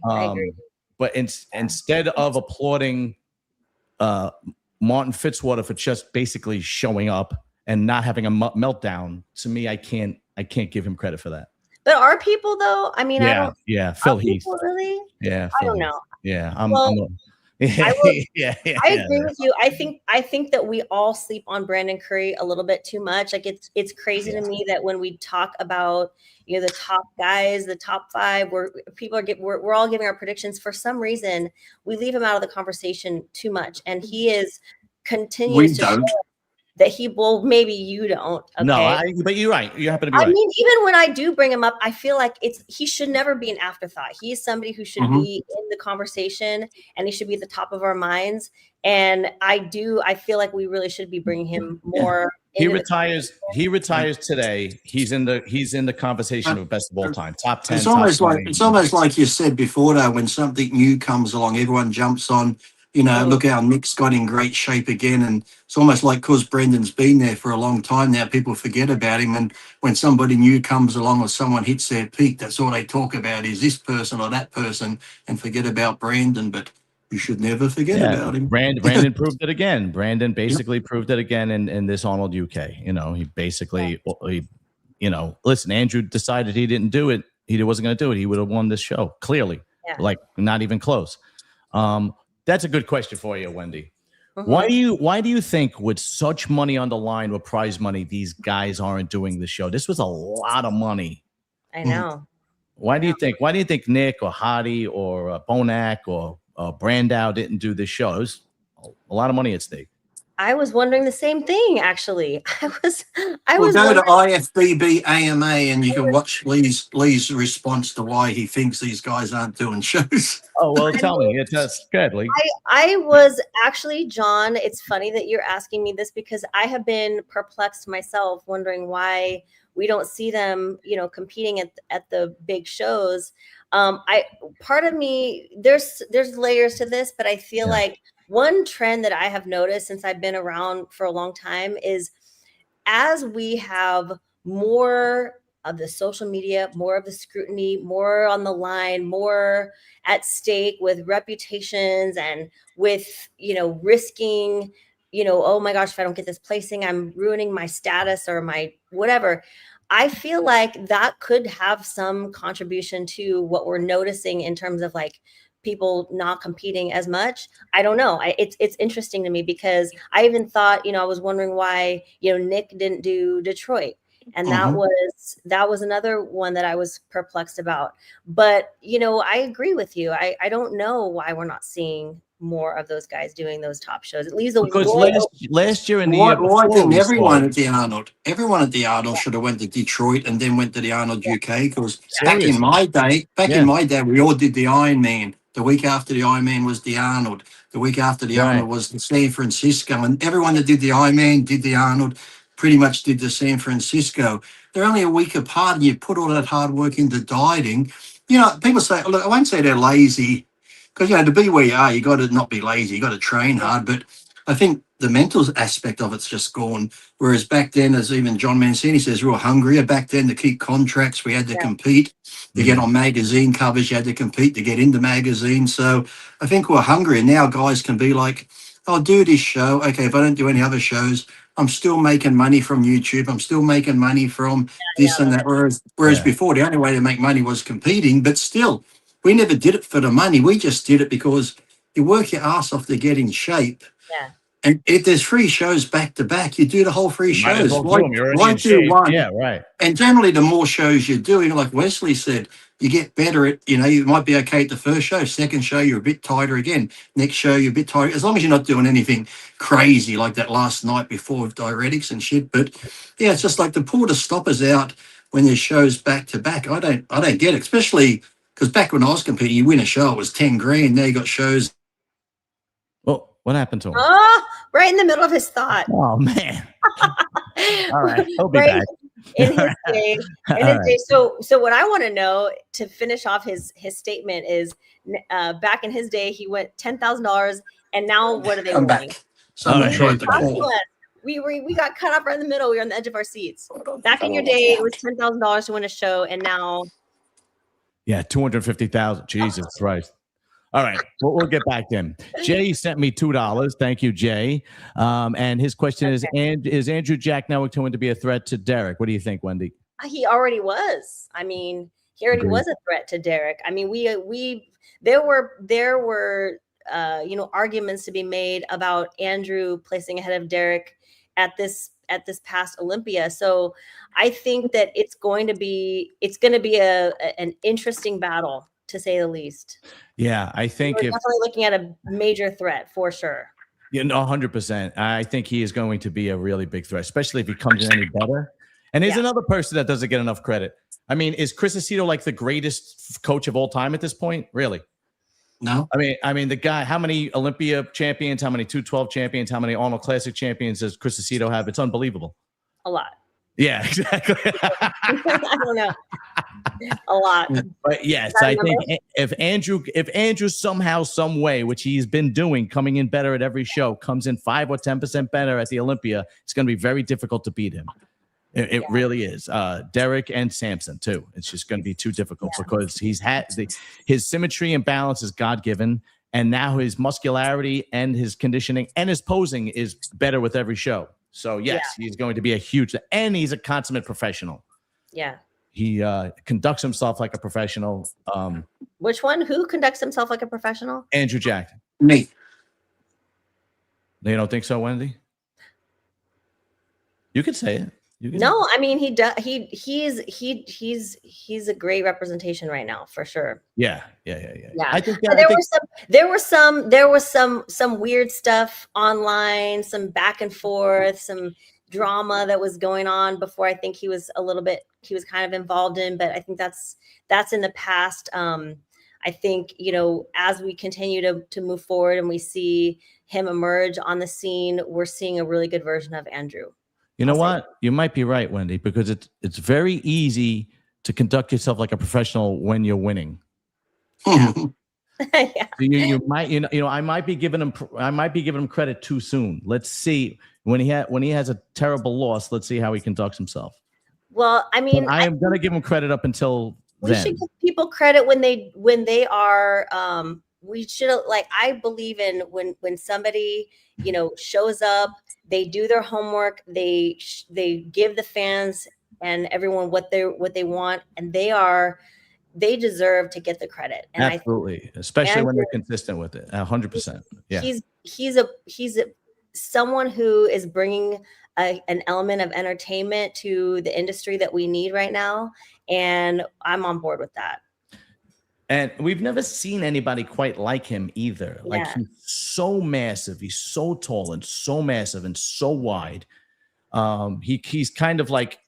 [SPEAKER 1] But instead of applauding Martin Fitzwater for just basically showing up and not having a meltdown, to me, I can't give him credit for that.
[SPEAKER 2] But are people though? I mean, I don't.
[SPEAKER 1] Phil Heath.
[SPEAKER 2] Really?
[SPEAKER 1] Yeah.
[SPEAKER 2] I don't know.
[SPEAKER 1] Yeah.
[SPEAKER 2] I agree with you. I think that we all sleep on Brandon Curry a little bit too much. Like, it's crazy to me that when we talk about the top guys, the top 5, where people we're all giving our predictions, for some reason we leave him out of the conversation too much, and he is continues to show that he will. Maybe you don't. Okay?
[SPEAKER 1] No, but you're right. You happen to be right.
[SPEAKER 2] I mean, even when I do bring him up, I feel like he should never be an afterthought. He is somebody who should be in the conversation, and he should be at the top of our minds. And I feel like we really should be bringing him more.
[SPEAKER 1] He retires today. He's in the conversation of best of all time, top 10.
[SPEAKER 3] It's almost like you said before, though, when something new comes along, everyone jumps on. Look how Nick's got in great shape again. And it's almost like, because Brendan's been there for a long time now, people forget about him. And when somebody new comes along or someone hits their peak, that's all they talk about is this person or that person, and forget about Brandon. But you should never forget about him.
[SPEAKER 1] Brandon proved it again. Brandon basically proved it again in this Arnold UK. He basically, listen, Andrew decided he didn't do it. He wasn't going to do it. He would have won this show, clearly. Like, not even close. That's a good question for you, Wendy. Why do you think, with such money on the line, with prize money, these guys aren't doing the show? This was a lot of money.
[SPEAKER 2] I know.
[SPEAKER 1] Why do you think Nick or Hottie or Bonac or Brandow didn't do this show? It was a lot of money at stake.
[SPEAKER 2] I was wondering the same thing, actually. I was
[SPEAKER 3] go to IFBB AMA and you can watch Lee's response to why he thinks these guys aren't doing shows.
[SPEAKER 1] Oh, well, tell me. It's good, Lee.
[SPEAKER 2] I was actually, John, it's funny that you're asking me this, because I have been perplexed myself, wondering why we don't see them, competing at the big shows. Part of me, there's layers to this, but I feel like one trend that I have noticed since I've been around for a long time is, as we have more of the social media, more of the scrutiny, more on the line, more at stake with reputations and with, risking, oh my gosh, if I don't get this placing, I'm ruining my status or my whatever. I feel like that could have some contribution to what we're noticing in terms of like people not competing as much. I don't know. It's interesting to me, because I even thought, I was wondering why, Nick didn't do Detroit. And that was another one that I was perplexed about. But, I agree with you. I don't know why we're not seeing more of those guys doing those top shows. It leaves the
[SPEAKER 1] Because
[SPEAKER 2] world.
[SPEAKER 1] last year and the year
[SPEAKER 3] Why
[SPEAKER 1] before,
[SPEAKER 3] didn't
[SPEAKER 1] we
[SPEAKER 3] everyone
[SPEAKER 1] saw
[SPEAKER 3] at the Arnold? Everyone at the Arnold should have went to Detroit and then went to the Arnold UK. Because back in
[SPEAKER 1] seriously.
[SPEAKER 3] my day,
[SPEAKER 1] Yeah.
[SPEAKER 3] we all did the Ironman. The week after the Ironman was the Arnold. The week after the
[SPEAKER 1] Right.
[SPEAKER 3] Arnold was the San Francisco. And everyone that did the Ironman did the Arnold, pretty much did the San Francisco. They're only a week apart, and you put all that hard work into dieting. You know, people say, look, I won't say they're lazy, because, you know, to be where you are, you got to not be lazy. You got to train hard. But I think the mental aspect of it's just gone. Whereas back then, as even John Mancini says, we were hungrier back then to keep contracts. We had to compete to get on magazine covers. You had to compete to get into magazines. So I think we're hungry. Now guys can be like, I'll do this show. Okay, if I don't do any other shows, I'm still making money from YouTube. I'm still making money from this and that. Whereas before, the only way to make money was competing. But still, we never did it for the money. We just did it because you work your ass off to get in shape.
[SPEAKER 2] Yeah.
[SPEAKER 3] And if there's 3 shows back to back, you do the whole 3
[SPEAKER 1] You might as
[SPEAKER 3] shows.
[SPEAKER 1] well do
[SPEAKER 3] Why
[SPEAKER 1] 'em. You're already in
[SPEAKER 3] do
[SPEAKER 1] shape.
[SPEAKER 3] one?
[SPEAKER 1] Yeah, right.
[SPEAKER 3] And generally, the more shows you do, like Wesley said, you get better at, you know, you might be okay at the first show, second show, you're a bit tighter again. Next show, you're a bit tighter, as long as you're not doing anything crazy like that last night before with diuretics and shit. But yeah, it's just like to pull the stoppers out when there's shows back to back. I don't get it, especially because back when I was competing, you win a show, it was 10 grand. Now you got shows.
[SPEAKER 1] Well, what happened to him?
[SPEAKER 2] Oh, right in the middle of his thought.
[SPEAKER 1] Oh man. All right. He'll be
[SPEAKER 2] Right
[SPEAKER 1] back.
[SPEAKER 2] in his day. So what I want to know to finish off his statement is back in his day, he went $10,000, and now what are they
[SPEAKER 3] I'm
[SPEAKER 2] winning?
[SPEAKER 3] back. Someone
[SPEAKER 1] right.
[SPEAKER 3] tried to
[SPEAKER 2] Talk to
[SPEAKER 3] call.
[SPEAKER 2] us. We got cut off right in the middle. We were on the edge of our seats. Back in your day, it was $10,000 to win a show, and now
[SPEAKER 1] Yeah, 250,000. Jesus Christ. All right, we'll get back to him. Jay sent me $2. Thank you, Jay. And his question is Andrew Jack now going to be a threat to Derek? What do you think, Wendy?
[SPEAKER 2] he already was. I mean, he already was a threat to Derek. I mean, there were arguments to be made about Andrew placing ahead of Derek at this past Olympia. So I think that it's going to be an interesting battle, to say the least.
[SPEAKER 1] Yeah, I think
[SPEAKER 2] we're definitely looking at a major threat for sure.
[SPEAKER 1] Yeah, no, 100%. I think he is going to be a really big threat, especially if he comes in any better. And here's another person that doesn't get enough credit. I mean, is Chris Aceto like the greatest coach of all time at this point? Really?
[SPEAKER 3] No.
[SPEAKER 1] I mean, the guy, how many Olympia champions, how many 212 champions, how many Arnold Classic champions does Chris Aceto have? It's unbelievable.
[SPEAKER 2] A lot.
[SPEAKER 1] Yeah, exactly.
[SPEAKER 2] I don't know. A lot.
[SPEAKER 1] But yes, I think if Andrew somehow, some way, which he's been doing, coming in better at every show, comes in 5 or 10% better at the Olympia, it's going to be very difficult to beat him. It really is. Derek and Samson too. It's just going to be too difficult because his symmetry and balance is God-given, and now his muscularity and his conditioning and his posing is better with every show. So yes, he's going to be and he's a consummate professional. Yeah. He conducts himself like a professional.
[SPEAKER 2] Which one? Who conducts himself like a professional?
[SPEAKER 1] Andrew Jack.
[SPEAKER 3] Me.
[SPEAKER 1] You don't think so, Wendy? You could say it.
[SPEAKER 2] No, I mean, he does. He's a great representation right now, for sure.
[SPEAKER 1] Yeah.
[SPEAKER 2] I think there was some weird stuff online, some back and forth, some drama that was going on before. I think he was kind of involved in, but I think that's in the past. I think, as we continue to move forward and we see him emerge on the scene, we're seeing a really good version of Andrew.
[SPEAKER 1] You know what? You might be right, Wendy, because it's very easy to conduct yourself like a professional when you're winning.
[SPEAKER 2] Yeah.
[SPEAKER 1] You might, I might be giving him credit too soon. Let's see when he has a terrible loss. Let's see how he conducts himself.
[SPEAKER 2] Well, I mean,
[SPEAKER 1] I am going to give him credit up until
[SPEAKER 2] we should give people credit when they are. We should, I believe in when somebody shows up. They do their homework. They give the fans and everyone what they want, and they deserve to get the credit. And
[SPEAKER 1] absolutely, especially when they're consistent with it. 100%. Yeah,
[SPEAKER 2] he's someone who is bringing an element of entertainment to the industry that we need right now, and I'm on board with that.
[SPEAKER 1] And we've never seen anybody quite like him either. Like
[SPEAKER 2] Yeah.
[SPEAKER 1] he's so massive, he's so tall and so massive and so wide. He's kind of like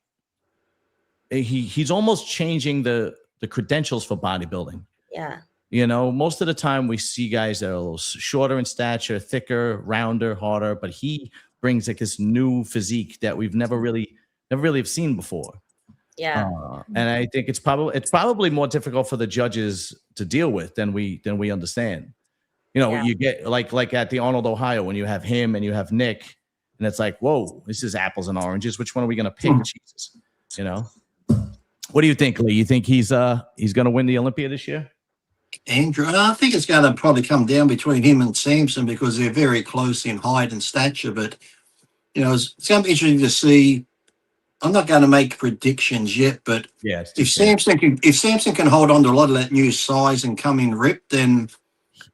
[SPEAKER 1] he's almost changing the credentials for bodybuilding.
[SPEAKER 2] Yeah.
[SPEAKER 1] You know, most of the time we see guys that are a little shorter in stature, thicker, rounder, harder, but he brings like this new physique that we've never really have seen before.
[SPEAKER 2] Yeah.
[SPEAKER 1] And I think it's probably more difficult for the judges to deal with than we understand. You know,
[SPEAKER 2] Yeah.
[SPEAKER 1] you get like at the Arnold, Ohio, when you have him and you have Nick, and it's like, whoa, this is apples and oranges. Which one are we going to pick? Jesus, you know. What do you think, Lee? You think he's going to win the Olympia this year?
[SPEAKER 3] Andrew, I think it's going to probably come down between him and Sampson because they're very close in height and stature. But, you know, it's going to be interesting to see. I'm not going to make predictions yet, but
[SPEAKER 1] yeah,
[SPEAKER 3] if Sampson can hold on to a lot of that new size and come in ripped, then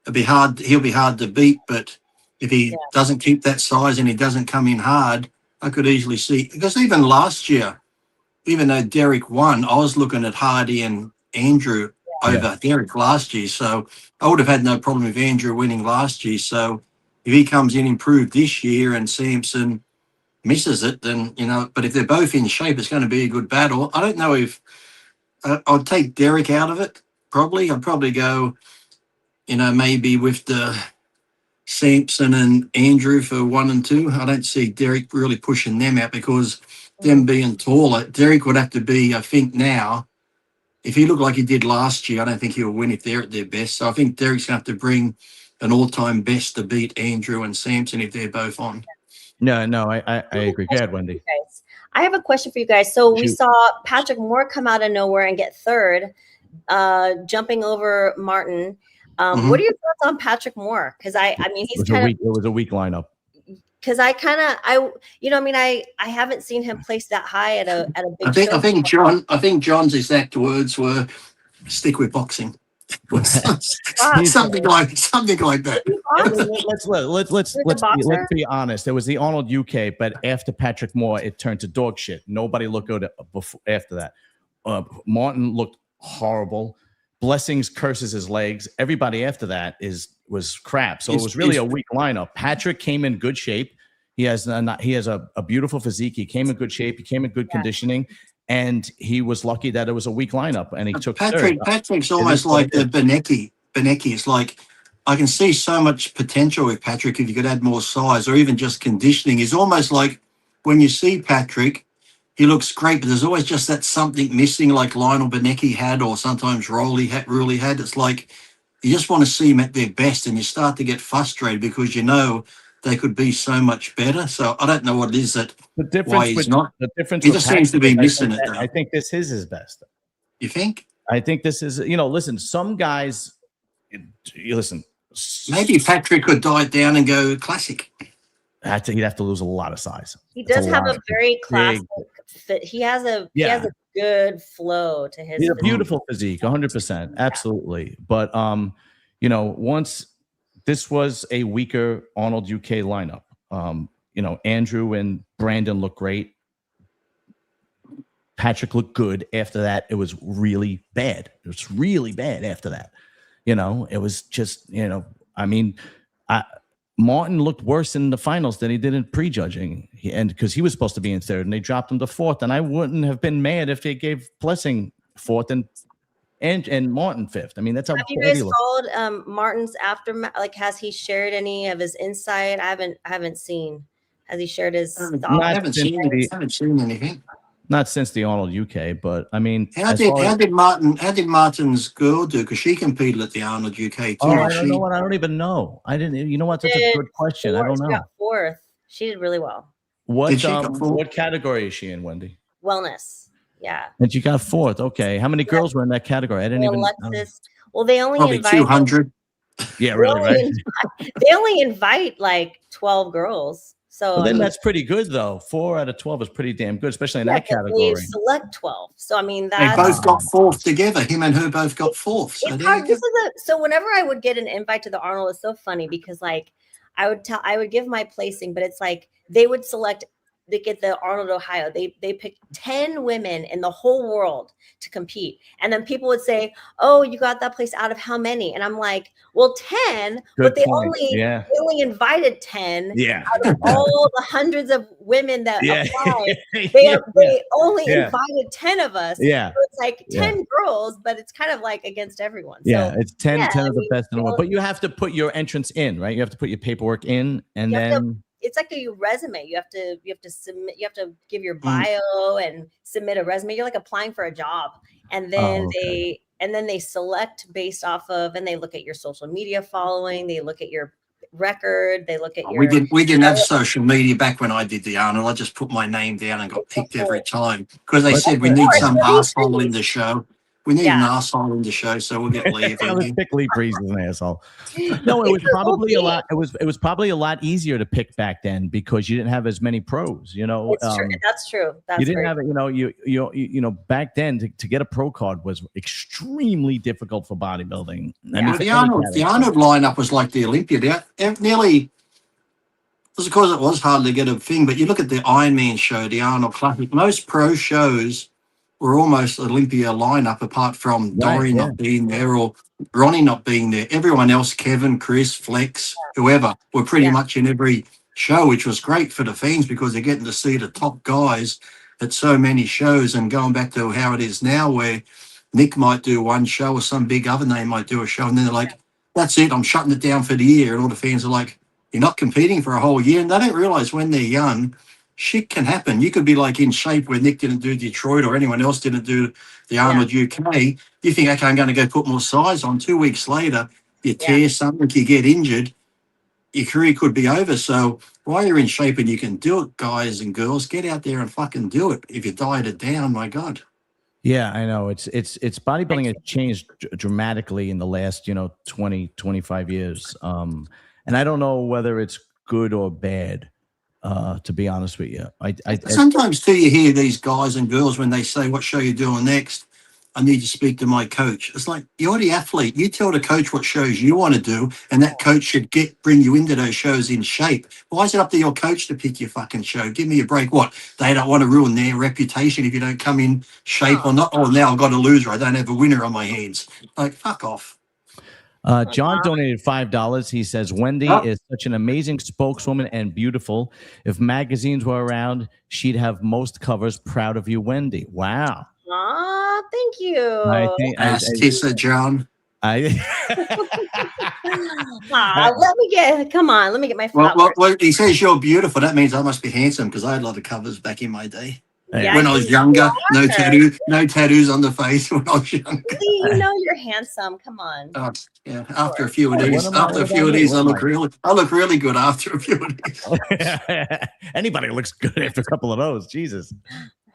[SPEAKER 3] it'll be hard. He'll be hard to beat. But if he doesn't keep that size and he doesn't come in hard, I could easily see, because even last year, even though Derek won, I was looking at Hardy and Andrew over Derek last year. So I would have had no problem with Andrew winning last year. So if he comes in improved this year and Sampson misses it, then, you know, but if they're both in shape, it's going to be a good battle. I don't know if I'd take Derek out of it. Probably. I'd probably go, you know, maybe with the Sampson and Andrew for 1 and 2. I don't see Derek really pushing them out because them being taller, Derek would have to be, I think now, if he looked like he did last year, I don't think he'll win if they're at their best. So I think Derek's going to have to bring an all-time best to beat Andrew and Sampson if they're both on.
[SPEAKER 1] No, I agree. Go ahead, Wendy.
[SPEAKER 2] I have a question for you guys. So we saw Patrick Moore come out of nowhere and get third, jumping over Martin. What are your thoughts on Patrick Moore? Because I mean, he's it
[SPEAKER 1] was a weak lineup.
[SPEAKER 2] Because I haven't seen him placed that high at a big.
[SPEAKER 3] I think John's exact words were, "Stick with boxing." something like that.
[SPEAKER 1] Let's be honest. It was the Arnold UK, but after Patrick Moore, it turned to dog shit. Nobody looked good after that. Martin looked horrible. Blessings curses his legs. Everybody after that was crap. So it was really a weak lineup. Patrick came in good shape. He has a beautiful physique. He came in good shape. He came in good conditioning. And he was lucky that it was a weak lineup, and he took third.
[SPEAKER 3] Patrick's almost like the Benecki. Benecki is like, I can see so much potential with Patrick if you could add more size or even just conditioning. He's almost like when you see Patrick, he looks great, but there's always just that something missing, like Lionel Benecki had, or sometimes Rowley had. It's like you just want to see him at their best, and you start to get frustrated because you know they could be so much better. So I don't know what it is that why he's not.
[SPEAKER 1] The difference
[SPEAKER 3] he just seems to be missing it.
[SPEAKER 1] I think this is his best.
[SPEAKER 3] You think?
[SPEAKER 1] I think this is, listen, some guys, listen.
[SPEAKER 3] Maybe Patrick could diet down and go classic.
[SPEAKER 1] He'd have to lose a lot of size.
[SPEAKER 2] He does have a very classic fit. He has a good flow to his.
[SPEAKER 1] He's a beautiful physique, 100%, absolutely. But once this was a weaker Arnold UK lineup. Andrew and Brandon looked great. Patrick looked good. After that, it was really bad. It was really bad after that. It was just, Martin looked worse in the finals than he did in prejudging. And because he was supposed to be in third and they dropped him to fourth. And I wouldn't have been mad if they gave Blessing fourth and Martin fifth. I mean, that's how.
[SPEAKER 2] Have you guys followed Martin's aftermath? Like, has he shared any of his insight? I haven't seen. Has he shared his thoughts?
[SPEAKER 3] I haven't seen anything.
[SPEAKER 1] Not since the Arnold UK, but I mean,
[SPEAKER 3] how did Martin's girl do? Because she competed at the Arnold UK too.
[SPEAKER 1] Oh, I don't know what. I don't even know. I didn't. You know what? That's a good question. I don't know.
[SPEAKER 2] She got fourth. She did really well.
[SPEAKER 1] What category is she in, Wendy?
[SPEAKER 2] Wellness. Yeah.
[SPEAKER 1] And she got fourth. Okay. How many girls were in that category? I didn't even.
[SPEAKER 2] Alexis. Well, they only
[SPEAKER 3] probably
[SPEAKER 2] invite
[SPEAKER 3] 200.
[SPEAKER 1] Yeah, really, right?
[SPEAKER 2] They only invite like 12 girls. So
[SPEAKER 1] then that's pretty good, though. 4 out of 12 is pretty damn good, especially in that category.
[SPEAKER 2] They select 12. So I mean,
[SPEAKER 3] they both got fourth together. Him and her both got fourth. So
[SPEAKER 2] it's hard. So whenever I would get an invite to the Arnold, it's so funny because like I would give my placing, but it's like they would select the Arnold, Ohio. They picked 10 women in the whole world to compete. And then people would say, oh, you got that place out of how many? And I'm like, well, 10, but they only invited 10 out of all the hundreds of women that applied. They only invited 10 of us.
[SPEAKER 1] Yeah.
[SPEAKER 2] So it's like 10 girls, but it's kind of like against everyone.
[SPEAKER 1] Yeah,
[SPEAKER 2] So,
[SPEAKER 1] it's 10 of the best in the world. But you have to put your entrance in, right? You have to put your paperwork in, and then
[SPEAKER 2] it's like a resume. You have to submit, you have to give your bio and submit a resume. You're like applying for a job. And then they select based off of, and they look at your social media following, they look at your record, they look at your
[SPEAKER 3] we didn't have social media back when I did the Arnold. I just put my name down and got picked every time because they said we need some asshole in the show. We need an asshole in the show, so we'll get Livia.
[SPEAKER 1] Let's pick Lee Breeze as an asshole. No, it was probably a lot. It was probably a lot easier to pick back then because you didn't have as many pros. You know,
[SPEAKER 2] That's true.
[SPEAKER 1] You didn't have it. You know, back then to get a pro card was extremely difficult for bodybuilding. I mean,
[SPEAKER 3] the Arnold lineup was like the Olympia. Nearly. Of course, it was hard to get a thing, but you look at the Ironman show, the Arnold Classic. Most pro shows were almost Olympia lineup, apart from Dory not being there or Ronnie not being there. Everyone else, Kevin, Chris, Flex, whoever, were pretty much in every show, which was great for the fans because they're getting to see the top guys at so many shows. And going back to how it is now, where Nick might do one show or some big other name might do a show, and then they're like, that's it, I'm shutting it down for the year. And all the fans are like, you're not competing for a whole year. And they don't realize when they're young, shit can happen. You could be like in shape where Nick didn't do Detroit or anyone else didn't do the Arnold UK. You think, okay, I'm going to go put more size on. 2 weeks later, you tear something, you get injured, your career could be over. So while you're in shape and you can do it, guys and girls, get out there and fucking do it. If you diet it down, my God.
[SPEAKER 1] Yeah, I know. It's bodybuilding has changed dramatically in the last, 20, 25 years. And I don't know whether it's good or bad. To be honest with you,
[SPEAKER 3] sometimes too you hear these guys and girls when they say, what show you doing next? I need to speak to my coach. It's like, you're the athlete. You tell the coach what shows you want to do, and that coach should bring you into those shows in shape. Why is it up to your coach to pick your fucking show? Give me a break. What? They don't want to ruin their reputation if you don't come in shape or not. Oh, now I've got a loser. I don't have a winner on my hands. Like, fuck off.
[SPEAKER 1] John donated $5. He says, Wendy is such an amazing spokeswoman and beautiful. If magazines were around, she'd have most covers. Proud of you, Wendy. Wow.
[SPEAKER 2] Aw, thank you.
[SPEAKER 3] Ask Tissa, John.
[SPEAKER 2] Let me get my flowers.
[SPEAKER 3] Well, he says you're beautiful. That means I must be handsome because I had a lot of covers back in my day.
[SPEAKER 2] Yeah,
[SPEAKER 3] when I was younger, no tattoos on the face when I was younger.
[SPEAKER 2] You know you're handsome. Come on.
[SPEAKER 3] Yeah. After a few of these, I look really good after a few of these.
[SPEAKER 1] Anybody looks good after a couple of those. Jesus.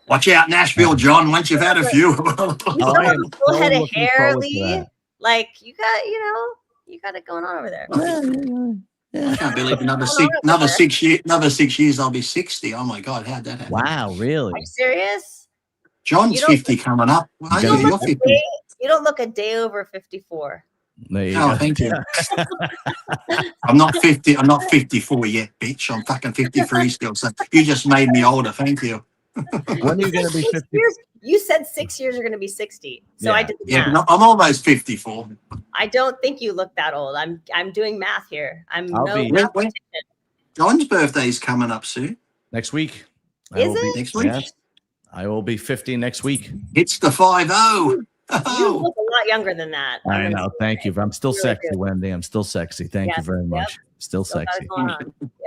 [SPEAKER 3] Watch out, Nashville, John. Once you've had a few.
[SPEAKER 2] You still have a full head of hair, Lee. Like you got it going on over there.
[SPEAKER 3] I can't believe another 6 years I'll be 60. Oh my God, how'd that happen?
[SPEAKER 1] Wow, really?
[SPEAKER 2] Are you serious?
[SPEAKER 3] John's 50 coming up. You're 50.
[SPEAKER 2] You don't look a day over 54.
[SPEAKER 3] Thank you. I'm not 50. I'm not 54 yet, bitch. I'm fucking 53 still. So you just made me older. Thank you.
[SPEAKER 1] When are you going to be 50?
[SPEAKER 2] You said 6 years are going to be 60. So I did the math.
[SPEAKER 3] No, I'm almost 54.
[SPEAKER 2] I don't think you look that old. I'm doing math here.
[SPEAKER 3] John's birthday is coming up soon.
[SPEAKER 1] Next week.
[SPEAKER 2] Is it?
[SPEAKER 3] Next week?
[SPEAKER 1] Yes. I will be 50 next week.
[SPEAKER 3] It's the 50.
[SPEAKER 2] You look a lot younger than that.
[SPEAKER 1] I know. Thank you. I'm still sexy, Wendy. I'm still sexy. Thank you very much. Still sexy.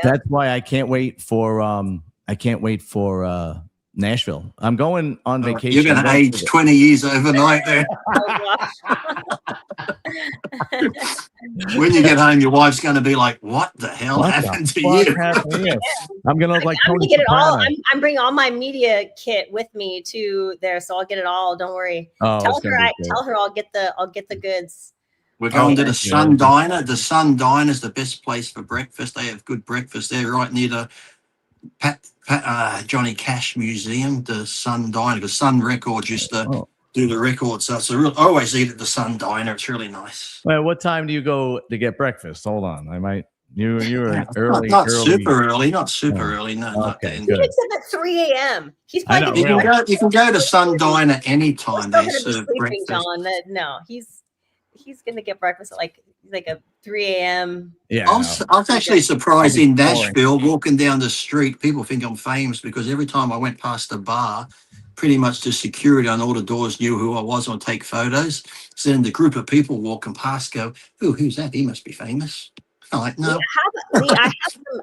[SPEAKER 1] That's why I can't wait for Nashville. I'm going on vacation.
[SPEAKER 3] You're going to age 20 years overnight there. When you get home, your wife's going to be like, what the hell happened to you?
[SPEAKER 1] I'm going to like
[SPEAKER 2] I'm gonna get it all. I'm bringing all my media kit with me to there, so I'll get it all. Don't worry. Tell her I'll get the goods.
[SPEAKER 3] We're going to the Sun Diner. The Sun Diner is the best place for breakfast. They have good breakfast there right near the Johnny Cash Museum, the Sun Diner. The Sun Records used to do the records. So it's I always eat at the Sun Diner. It's really nice.
[SPEAKER 1] Well, what time do you go to get breakfast? Hold on. I might You were
[SPEAKER 3] Not,
[SPEAKER 1] early,
[SPEAKER 3] not
[SPEAKER 1] early.
[SPEAKER 3] super early, not super
[SPEAKER 1] Oh,
[SPEAKER 3] early. No, not
[SPEAKER 1] okay,
[SPEAKER 3] then.
[SPEAKER 2] He
[SPEAKER 1] good.
[SPEAKER 2] wakes up at 3 a.m. He's
[SPEAKER 1] I
[SPEAKER 2] probably
[SPEAKER 1] know,
[SPEAKER 2] gonna
[SPEAKER 1] really.
[SPEAKER 3] You can go to Sun at any
[SPEAKER 2] We're
[SPEAKER 3] time.
[SPEAKER 2] still
[SPEAKER 3] They
[SPEAKER 2] gonna be
[SPEAKER 3] serve
[SPEAKER 2] sleeping,
[SPEAKER 3] breakfast.
[SPEAKER 2] John. No, he's gonna get breakfast at like a 3 a.m.
[SPEAKER 1] Yeah.
[SPEAKER 3] I was actually surprised in
[SPEAKER 1] boring.
[SPEAKER 3] Nashville, walking down the street. People think I'm famous because every time I went past a bar, pretty much the security on all the doors knew who I was and would take photos. So then the group of people walking past go, "Oh, who's that? He must be famous." I'm like, no.
[SPEAKER 2] Lee,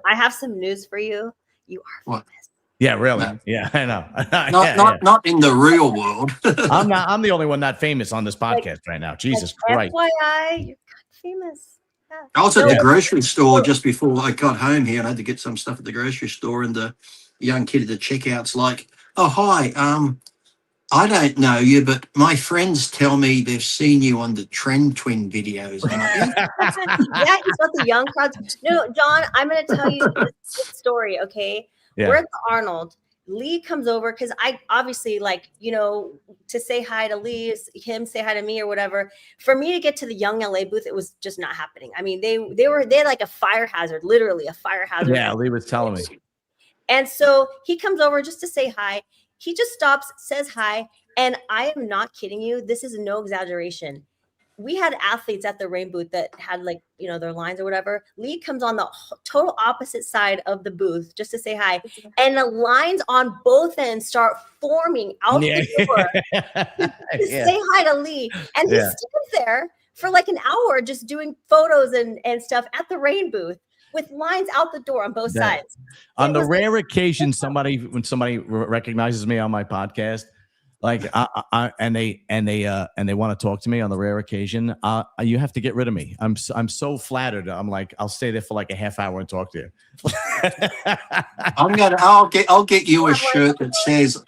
[SPEAKER 2] I have some news for you. You are
[SPEAKER 3] What?
[SPEAKER 2] famous.
[SPEAKER 1] Yeah, really.
[SPEAKER 3] No.
[SPEAKER 1] Yeah, I know.
[SPEAKER 3] Not in the real world.
[SPEAKER 1] I'm the only one not famous on this podcast right now. Jesus Christ.
[SPEAKER 2] FYI, you're kind of famous. Yeah.
[SPEAKER 3] I was at the
[SPEAKER 1] Yeah.
[SPEAKER 3] grocery store just before I got home here and I had to get some stuff at the grocery store, and the young kid at the checkout's like, "Oh, hi. I don't know you, but my friends tell me they've seen you on the Trend Twin videos." I'm like, "Yeah."
[SPEAKER 2] Yeah, he's got the young crowds. No, John, I'm going to tell you this story, okay?
[SPEAKER 1] Yeah.
[SPEAKER 2] We're at the Arnold. Lee comes over because I obviously to say hi to Lee, him say hi to me or whatever. For me to get to the Young LA booth, it was just not happening. I mean, they had like a fire hazard, literally a fire hazard.
[SPEAKER 1] Yeah, Lee was telling me.
[SPEAKER 2] And so he comes over just to say hi. He just stops, says hi, and I am not kidding you. This is no exaggeration. We had athletes at the rain booth that had their lines or whatever. Lee comes on the total opposite side of the booth just to say hi. And the lines on both ends start forming out the door to say hi to Lee. And he stands there for like an hour just doing photos and stuff at the rain booth with lines out the door on both sides.
[SPEAKER 1] On the rare occasion when somebody recognizes me on my podcast, and they want to talk to me on the rare occasion, you have to get rid of me. I'm so flattered. I'm like, I'll stay there for like a half hour and talk to you.
[SPEAKER 3] I'll get you a shirt that says,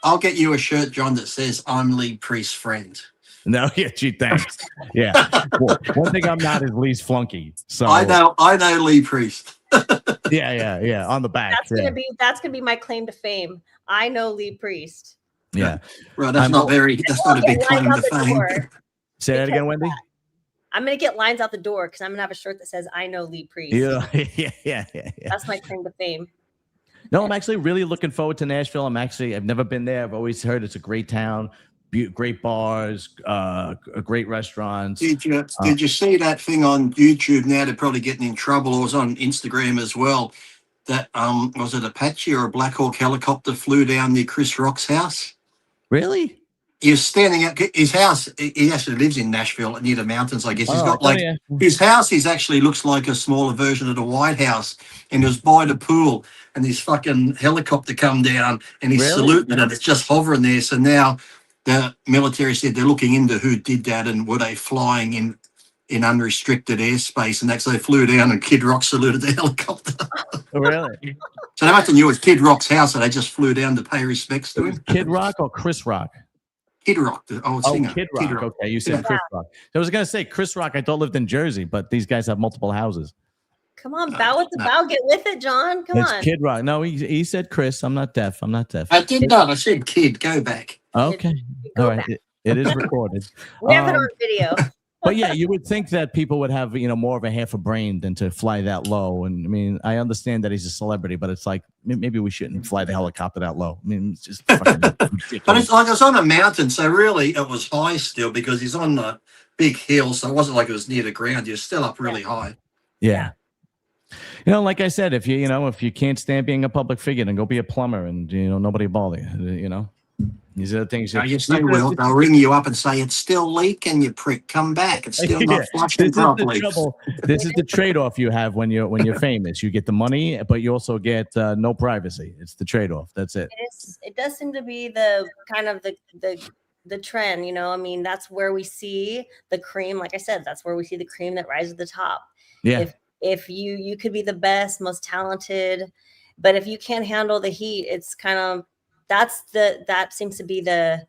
[SPEAKER 3] John, that says I'm Lee Priest's friend.
[SPEAKER 1] No, yeah, gee, thanks. Yeah. Well, one thing I'm not is Lee's flunky. So
[SPEAKER 3] I know Lee Priest.
[SPEAKER 1] yeah. On the back.
[SPEAKER 2] That's gonna be my claim to fame. I know Lee Priest.
[SPEAKER 1] Yeah.
[SPEAKER 3] Right. That's not a big claim to fame.
[SPEAKER 1] Say that again, Wendy.
[SPEAKER 2] I'm gonna get lines out the door because I'm gonna have a shirt that says I know Lee Priest.
[SPEAKER 1] Yeah.
[SPEAKER 2] That's my claim to fame.
[SPEAKER 1] No, I'm actually really looking forward to Nashville. I've never been there. I've always heard it's a great town, great bars, great restaurants.
[SPEAKER 3] Did you see that thing on YouTube? Now they're probably getting in trouble. Or it was on Instagram as well. That was it Apache or a Black Hawk helicopter flew down near Chris Rock's house?
[SPEAKER 1] Really?
[SPEAKER 3] He was standing at his house. He actually lives in Nashville near the mountains, I guess. He's got his house actually looks like a smaller version of the White House, and it was by the pool, and this fucking helicopter come down and he's saluting it, and it's just hovering there. So now the military said they're looking into who did that and were they flying in unrestricted airspace, and that's they flew down and Kid Rock saluted the helicopter.
[SPEAKER 1] Really?
[SPEAKER 3] So they must have knew it was Kid Rock's house, and they just flew down to pay respects to him.
[SPEAKER 1] Kid Rock or Chris Rock?
[SPEAKER 3] Kid Rock, the old singer.
[SPEAKER 1] Kid Rock. Okay, you said Chris Rock. I was gonna say Chris Rock. I thought lived in Jersey, but these guys have multiple houses.
[SPEAKER 2] Come on, bow with the bow. Get with it, John. Come on.
[SPEAKER 1] Kid Rock. No, he said Chris. I'm not deaf.
[SPEAKER 3] I did not. I said Kid. Go back.
[SPEAKER 1] Okay. All right. It is recorded.
[SPEAKER 2] We have it on video.
[SPEAKER 1] But yeah, you would think that people would have, more of a half a brain than to fly that low. And I mean, I understand that he's a celebrity, but it's like maybe we shouldn't fly the helicopter that low. I mean, it's just fucking ridiculous.
[SPEAKER 3] But it's like it's on a mountain, so really it was high still because he's on a big hill, so it wasn't like it was near the ground. You're still up really high.
[SPEAKER 1] Yeah. Like I said, if you can't stand being a public figure, then go be a plumber and nobody bother you. These are the things.
[SPEAKER 3] They'll ring you up and say it's still leaking. You prick, come back. It's still not flushing properly.
[SPEAKER 1] This is the trade-off you have when you're famous. You get the money, but you also get no privacy. It's the trade-off. That's it.
[SPEAKER 2] It does seem to be the kind of the trend. I mean, that's where we see the cream. Like I said, that's where we see the cream that rises to the top.
[SPEAKER 1] Yeah.
[SPEAKER 2] If you could be the best, most talented, but if you can't handle the heat, it's kind of. That seems to be the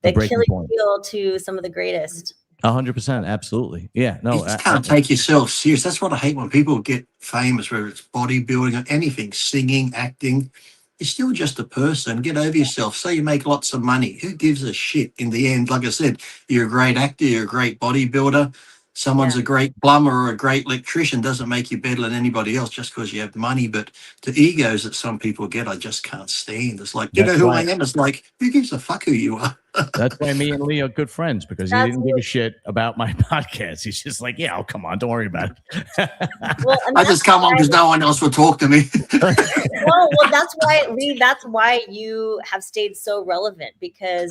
[SPEAKER 2] killing field to some of the greatest.
[SPEAKER 1] 100%, absolutely. Yeah, no,
[SPEAKER 3] you just can't take yourself serious. That's what I hate when people get famous, whether it's bodybuilding or anything, singing, acting. You're still just a person. Get over yourself. Say you make lots of money. Who gives a shit in the end? Like I said, you're a great actor. You're a great bodybuilder. Someone's a great plumber or a great electrician doesn't make you better than anybody else just because you have money. But the egos that some people get, I just can't stand. It's like, you know who I am? It's like, who gives a fuck who you are?
[SPEAKER 1] That's why me and Lee are good friends, because he didn't give a shit about my podcast. He's just like, yeah, oh, come on, don't worry about it.
[SPEAKER 2] Well,
[SPEAKER 3] I just come on because no one else will talk to me.
[SPEAKER 2] well, that's why, Lee, that's why you have stayed so relevant, because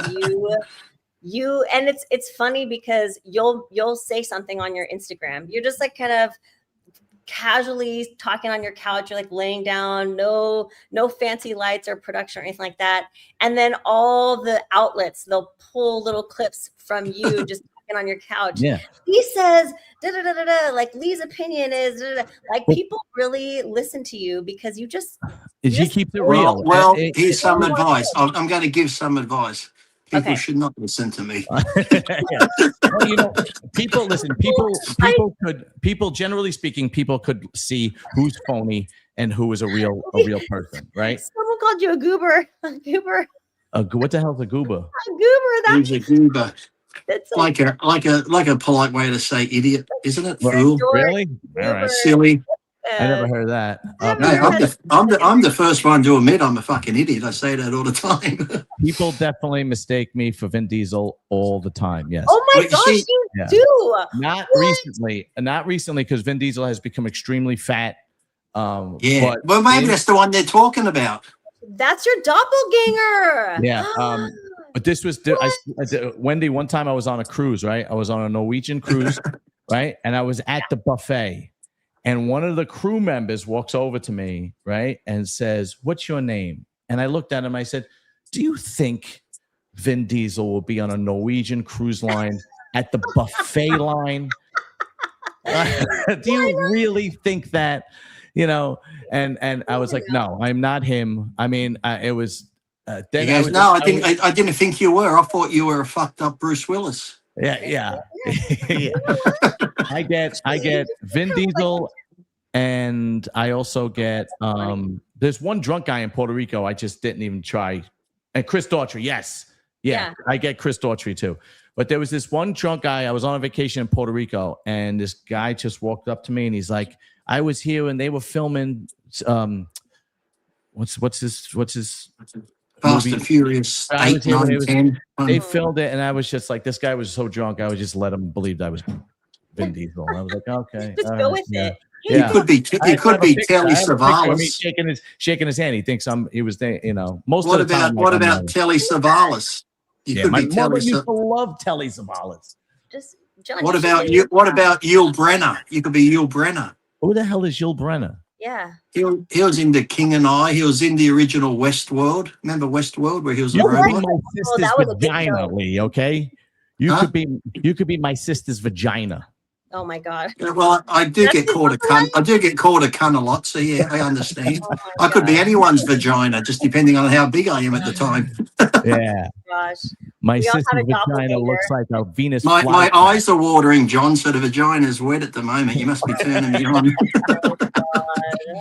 [SPEAKER 2] you and it's funny because you'll say something on your Instagram. You're just like kind of casually talking on your couch. You're like laying down, no fancy lights or production or anything like that. And then all the outlets, they'll pull little clips from you just talking on your couch.
[SPEAKER 1] Yeah.
[SPEAKER 2] He says, da, da, da, da, da, like Lee's opinion is, da, da, da. Like people really listen to you because you just.
[SPEAKER 1] You keep it real.
[SPEAKER 3] Well, here's some advice. I'm going to give some advice. People should not listen to me.
[SPEAKER 1] Well, you know, people listen. People generally speaking, people could see who's phony and who is a real person, right?
[SPEAKER 2] Someone called you a goober. A goober.
[SPEAKER 1] What the hell's a goober?
[SPEAKER 2] A goober.
[SPEAKER 3] He's a goober.
[SPEAKER 2] That's
[SPEAKER 3] like a polite way to say idiot, isn't it? Fool.
[SPEAKER 1] Really? All right.
[SPEAKER 3] Silly.
[SPEAKER 1] I never heard that.
[SPEAKER 3] I'm the first one to admit I'm a fucking idiot. I say that all the time.
[SPEAKER 1] People definitely mistake me for Vin Diesel all the time. Yes.
[SPEAKER 2] Oh my gosh, you do.
[SPEAKER 1] Not recently, because Vin Diesel has become extremely fat.
[SPEAKER 3] Well, maybe that's the one they're talking about.
[SPEAKER 2] That's your doppelganger.
[SPEAKER 1] Yeah. But this was Wendy. One time I was on a cruise, right? I was on a Norwegian cruise, right? And I was at the buffet. And one of the crew members walks over to me, right, and says, "What's your name?" And I looked at him. I said, "Do you think Vin Diesel will be on a Norwegian cruise line at the buffet line? Do you really think that?" You know? And I was like, "No, I'm not him." I mean, it was.
[SPEAKER 3] I didn't think you were. I thought you were a fucked up Bruce Willis.
[SPEAKER 1] Yeah. I get Vin Diesel, and I also get there's one drunk guy in Puerto Rico I just didn't even try, and Chris Daughtry. Yes, yeah, I get Chris Daughtry too. But there was this one drunk guy. I was on a vacation in Puerto Rico, and this guy just walked up to me and he's like, "I was here and they were filming what's his."
[SPEAKER 3] Fast and Furious 8, 9, 10.
[SPEAKER 1] They filmed it, and I was just like, this guy was so drunk, I would just let him believe I was Vin Diesel. I was like, okay,
[SPEAKER 2] just go with it.
[SPEAKER 3] Yeah. He could be Telly Savalas.
[SPEAKER 1] Shaking his hand. He thinks he was there. You know, most
[SPEAKER 3] what
[SPEAKER 1] of the time.
[SPEAKER 3] What about Telly Savalas?
[SPEAKER 1] My mother used to love Telly Savalas.
[SPEAKER 2] Just John.
[SPEAKER 3] What about you? What about Yul Brynner? You could be Yul Brynner.
[SPEAKER 1] Who the hell is Yul Brynner?
[SPEAKER 2] Yeah.
[SPEAKER 3] He was in The King and I. He was in the original Westworld. Remember Westworld, where he was a robot?
[SPEAKER 1] My sister's vagina, Lee. Okay, you could be my sister's vagina.
[SPEAKER 2] Oh my God.
[SPEAKER 3] Yeah, well, I do get called a cunt. I do get called a cunt a lot. So yeah, I understand. I could be anyone's vagina, just depending on how big I am at the time.
[SPEAKER 1] Yeah.
[SPEAKER 2] Gosh.
[SPEAKER 1] My sister's vagina looks like a Venus.
[SPEAKER 3] My eyes are watering, John. So the vagina is wet at the moment. You must be turning me on.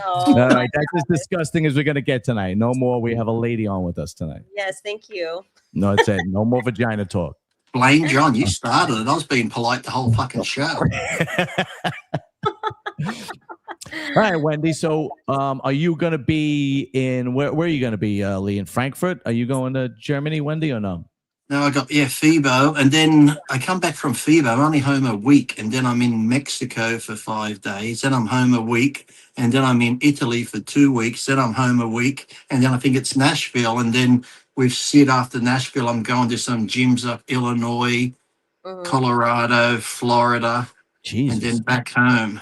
[SPEAKER 1] All right, that's as disgusting as we're gonna get tonight. No more. We have a lady on with us tonight.
[SPEAKER 2] Yes, thank you.
[SPEAKER 1] No, it's it. No more vagina talk.
[SPEAKER 3] Blame John. You started it. I was being polite the whole fucking show.
[SPEAKER 1] All right, Wendy. So, are you going to be in where are you going to be, Lee? In Frankfurt? Are you going to Germany, Wendy, or no?
[SPEAKER 3] No, I got FIBO, and then I come back from FIBO. I'm only home a week, and then I'm in Mexico for 5 days. Then I'm home a week, and then I'm in Italy for 2 weeks. Then I'm home a week, and then I think it's Nashville, and then we've said after Nashville, I'm going to some gyms up Illinois, Colorado, Florida,
[SPEAKER 1] Jesus.
[SPEAKER 3] And then back home.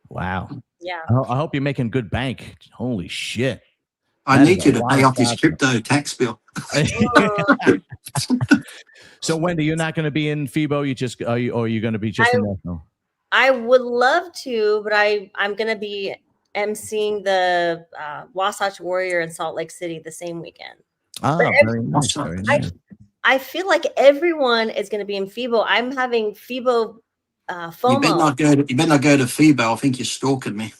[SPEAKER 1] Wow.
[SPEAKER 2] Yeah.
[SPEAKER 1] I hope you're making good bank. Holy shit.
[SPEAKER 3] I need you to pay off this crypto tax bill.
[SPEAKER 1] So, Wendy, you're not going to be in FIBO. Are you going to be just in National?
[SPEAKER 2] I would love to, but I'm going to be emceeing the Wasatch Warrior in Salt Lake City the same weekend.
[SPEAKER 1] Oh, very nice. Very nice.
[SPEAKER 2] I feel like everyone is going to be in FIBO. I'm having FIBO FOMO.
[SPEAKER 3] You better not go to FIBO. I think you're stalking me.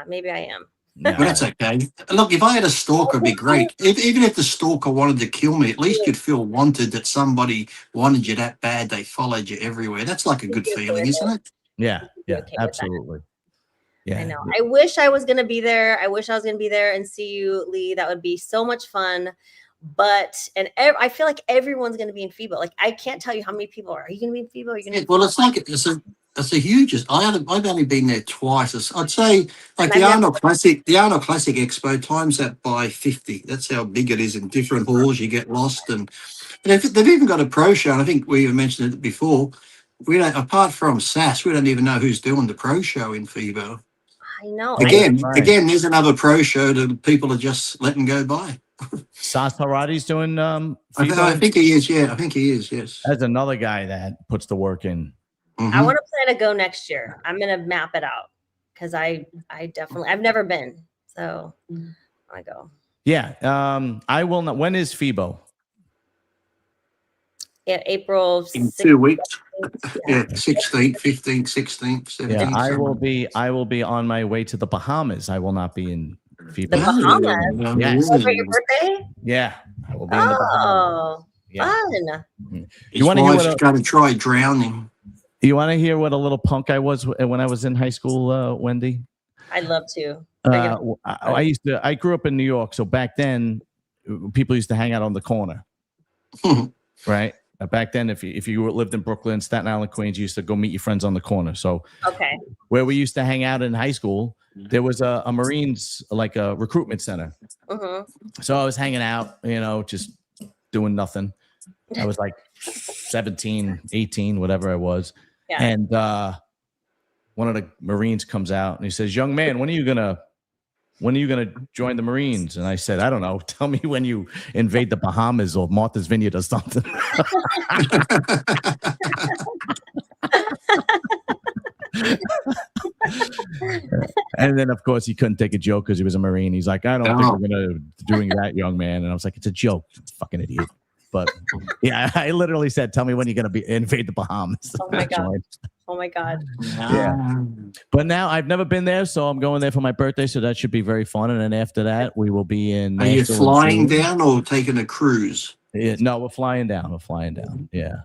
[SPEAKER 2] Maybe I am.
[SPEAKER 3] But that's okay. Look, if I had a stalker, it'd be great. Even if the stalker wanted to kill me, at least you'd feel wanted, that somebody wanted you that bad. They followed you everywhere. That's like a good feeling, isn't it?
[SPEAKER 1] Yeah,
[SPEAKER 2] okay with
[SPEAKER 1] absolutely. Yeah,
[SPEAKER 2] I know. I wish I was going to be there. I wish I was going to be there and see you, Lee. That would be so much fun. But I feel like everyone's going to be in FIBO. Like, I can't tell you how many people are you going to be in FIBO? Are you going to?
[SPEAKER 3] Well, it's like it's a huge. I've only been there twice. I'd say like the Arnold Classic Expo times that by 50. That's how big it is in different halls. You get lost, and they've even got a pro show. And I think we mentioned it before. We don't, apart from SAS, we don't even know who's doing the pro show in FIBO.
[SPEAKER 2] I know.
[SPEAKER 3] Again, there's another pro show that people are just letting go by.
[SPEAKER 1] Sas Haradi's doing
[SPEAKER 3] I think he is, yeah. I think he is, yes.
[SPEAKER 1] That's another guy that puts the work in.
[SPEAKER 3] Mm-hmm.
[SPEAKER 2] I want to plan to go next year. I'm gonna map it out because I've never been. So I go.
[SPEAKER 1] Yeah. I will not. When is FIBO?
[SPEAKER 2] Yeah, April
[SPEAKER 3] in
[SPEAKER 2] 6th,
[SPEAKER 3] 2 weeks.
[SPEAKER 2] 16th,
[SPEAKER 3] Yeah, 16th, 15th, 16th, 17th.
[SPEAKER 1] Yeah, I will be on my way to the Bahamas. I will not be in FIBO.
[SPEAKER 2] The Bahamas?
[SPEAKER 1] Yes.
[SPEAKER 2] For your birthday?
[SPEAKER 1] Yeah, I will be in the Bahamas.
[SPEAKER 2] Yeah. Fun.
[SPEAKER 3] You want to hear got to try drowning.
[SPEAKER 1] You want to hear what a little punk I was when I was in high school, Wendy?
[SPEAKER 2] I'd love to.
[SPEAKER 1] I grew up in New York, so back then people used to hang out on the corner, right? Back then, if you lived in Brooklyn, Staten Island, Queens, you used to go meet your friends on the corner. So where we used to hang out in high school, there was a Marines, like a recruitment center. So I was hanging out, just doing nothing. I was like 17, 18, whatever I was. Yeah. And one of the Marines comes out and he says, "Young man, when are you gonna join the Marines?" And I said, "I don't know. Tell me when you invade the Bahamas or Martha's Vineyard or something." And then, of course, he couldn't take a joke because he was a Marine. He's like, "I don't think we're gonna doing that, young man." And I was like, "It's a joke, fucking idiot." But yeah, I literally said, "Tell me when you're gonna invade the Bahamas."
[SPEAKER 2] Oh my god! Oh my god!
[SPEAKER 1] Yeah. But now I've never been there, so I'm going there for my birthday. So that should be very fun. And then after that, we will be in.
[SPEAKER 3] Are you flying down or taking a cruise?
[SPEAKER 1] Yeah, no, we're flying down. We're flying down. Yeah,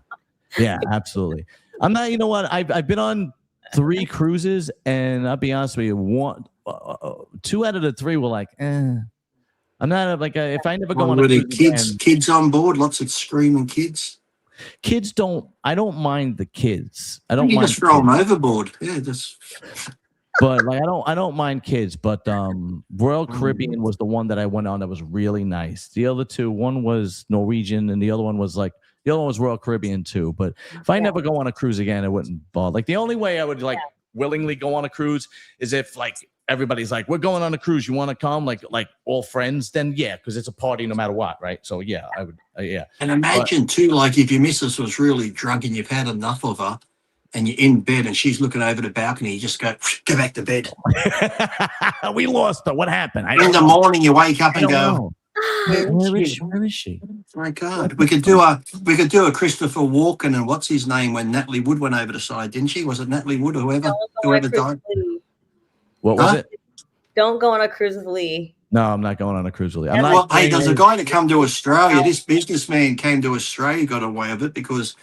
[SPEAKER 1] yeah, absolutely. I'm not. You know what? I've been on 3 cruises, and I'll be honest with you, 2 out of the 3 were like, eh. I'm not like if I never go on a cruise
[SPEAKER 3] kids on board, lots of screaming kids.
[SPEAKER 1] Kids I don't mind the kids. I don't mind.
[SPEAKER 3] You just throw them overboard. Yeah, just.
[SPEAKER 1] But like I don't mind kids. But Royal Caribbean was the one that I went on that was really nice. The other 2, one was Norwegian, and the other one was Royal Caribbean too. But if I never go on a cruise again, it wouldn't bother. Like the only way I would willingly go on a cruise is if everybody's like, "We're going on a cruise. You want to come?" Like all friends. Then yeah, because it's a party no matter what, right? So yeah, I would. Yeah.
[SPEAKER 3] And imagine too, like if your missus was really drunk and you've had enough of her, and you're in bed and she's looking over the balcony, you just go back to bed.
[SPEAKER 1] We lost her. What happened?
[SPEAKER 3] In the morning, you wake up and go,
[SPEAKER 1] Where is she?
[SPEAKER 3] My God, we could do a Christopher Walken and what's his name when Natalie Wood went over the side, didn't she? Was it Natalie Wood or whoever died?
[SPEAKER 1] What was it?
[SPEAKER 2] Don't go on a cruise with Lee.
[SPEAKER 1] No, I'm not going on a cruise with Lee.
[SPEAKER 3] Hey, there's a guy that come to Australia. This businessman came to Australia, got away with it because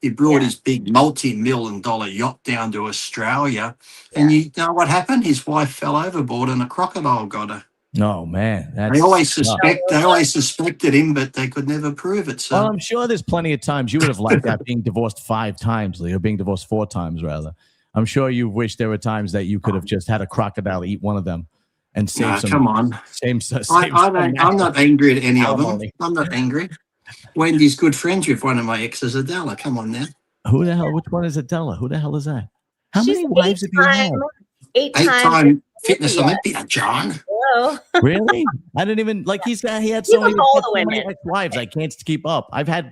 [SPEAKER 3] he brought his big multi-million-dollar yacht down to Australia. And you know what happened? His wife fell overboard and a crocodile got her.
[SPEAKER 1] No, man.
[SPEAKER 3] They always suspected him, but they could never prove it. So
[SPEAKER 1] well, I'm sure there's plenty of times you would have liked that being divorced 5 times, Lee, or being divorced 4 times, rather. I'm sure you wish there were times that you could have just had a crocodile eat one of them and save some.
[SPEAKER 3] Come on. I'm not angry at any of them. I'm not angry. Wendy's good friends with one of my exes, Adela. Come on now.
[SPEAKER 1] Who the hell? Which one is Adela? Who the hell is that? How many wives have you had?
[SPEAKER 3] 8-time fitness Olympia, John.
[SPEAKER 2] Hello.
[SPEAKER 1] Really? I didn't even he had so many ex-wives. I can't keep up. I got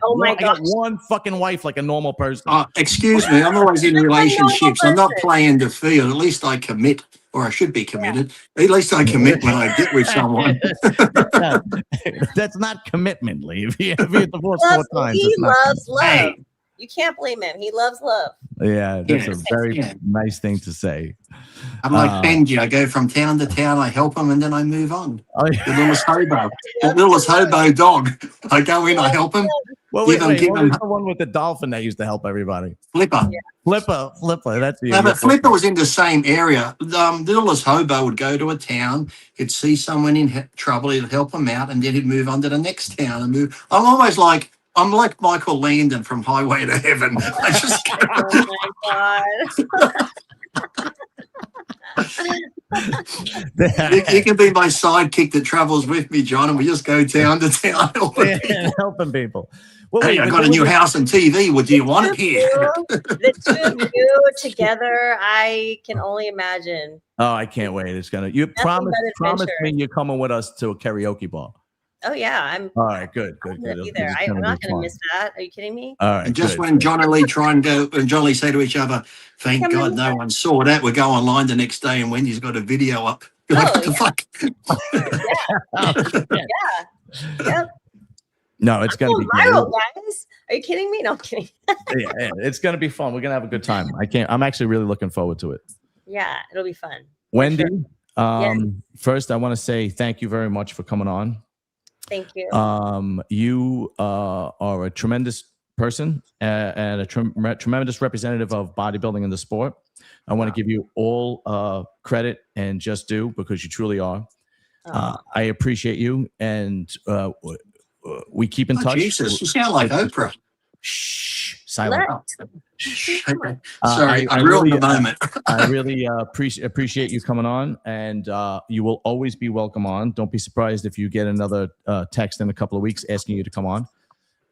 [SPEAKER 1] one fucking wife like a normal person.
[SPEAKER 3] Excuse me, I'm always in relationships. I'm not playing the field. At least I commit, or I should be committed. At least I commit when I get with someone.
[SPEAKER 1] That's not commitment, Lee. If you're divorced 4 times,
[SPEAKER 2] he loves love. Hey. You can't blame him. He loves love.
[SPEAKER 1] Yeah, that's a very nice thing to say.
[SPEAKER 3] I'm like Benji. I go from town to town. I help him, and then I move on.
[SPEAKER 1] Oh,
[SPEAKER 3] The littlest hobo dog. I go in, I help him.
[SPEAKER 1] well,
[SPEAKER 3] Give
[SPEAKER 1] wait,
[SPEAKER 3] him
[SPEAKER 1] what was the one with the dolphin that used to help everybody?
[SPEAKER 3] Flipper.
[SPEAKER 2] Yeah.
[SPEAKER 1] Flipper. That's you.
[SPEAKER 3] No, but Flipper was in the same area. The littlest hobo would go to a town. He'd see someone in trouble. He'd help them out, and then he'd move on to the next town and move. I'm like Michael Landon from Highway to Heaven. I just go.
[SPEAKER 2] Oh my god.
[SPEAKER 3] You can be my sidekick that travels with me, John, and we just go town to town
[SPEAKER 1] helping people. Well,
[SPEAKER 3] hey, I got a new house and TV. Would you want it here?
[SPEAKER 2] The two of you together, I can only imagine.
[SPEAKER 1] Oh, I can't wait. It's gonna. You promise me you're coming with us to a karaoke bar.
[SPEAKER 2] Oh yeah, I'm.
[SPEAKER 1] All right, good.
[SPEAKER 2] I'm gonna be there. I'm not gonna miss that. Are you kidding me?
[SPEAKER 1] All right.
[SPEAKER 3] And just when John and Lee try and go, and John and Lee say to each other, "Thank God no one saw that." We go online the next day, and Wendy's got a video up. You're like, what the fuck?
[SPEAKER 2] Yeah. Yep.
[SPEAKER 1] No, it's gonna be
[SPEAKER 2] viral, guys. Are you kidding me? No, I'm kidding.
[SPEAKER 1] yeah, it's gonna be fun. We're gonna have a good time. I'm actually really looking forward to it.
[SPEAKER 2] Yeah, it'll be fun.
[SPEAKER 1] Wendy,
[SPEAKER 2] Yes.
[SPEAKER 1] First I want to say thank you very much for coming on.
[SPEAKER 2] Thank you.
[SPEAKER 1] You are a tremendous person and a tremendous representative of bodybuilding in the sport. I want to give you all credit and just due because you truly are. I appreciate you, and we keep in touch.
[SPEAKER 3] Jesus, you sound like Oprah.
[SPEAKER 1] Shh, silent.
[SPEAKER 3] Okay. Sorry, I ruined the moment.
[SPEAKER 1] I really appreciate you coming on, and you will always be welcome on. Don't be surprised if you get another text in a couple of weeks asking you to come on.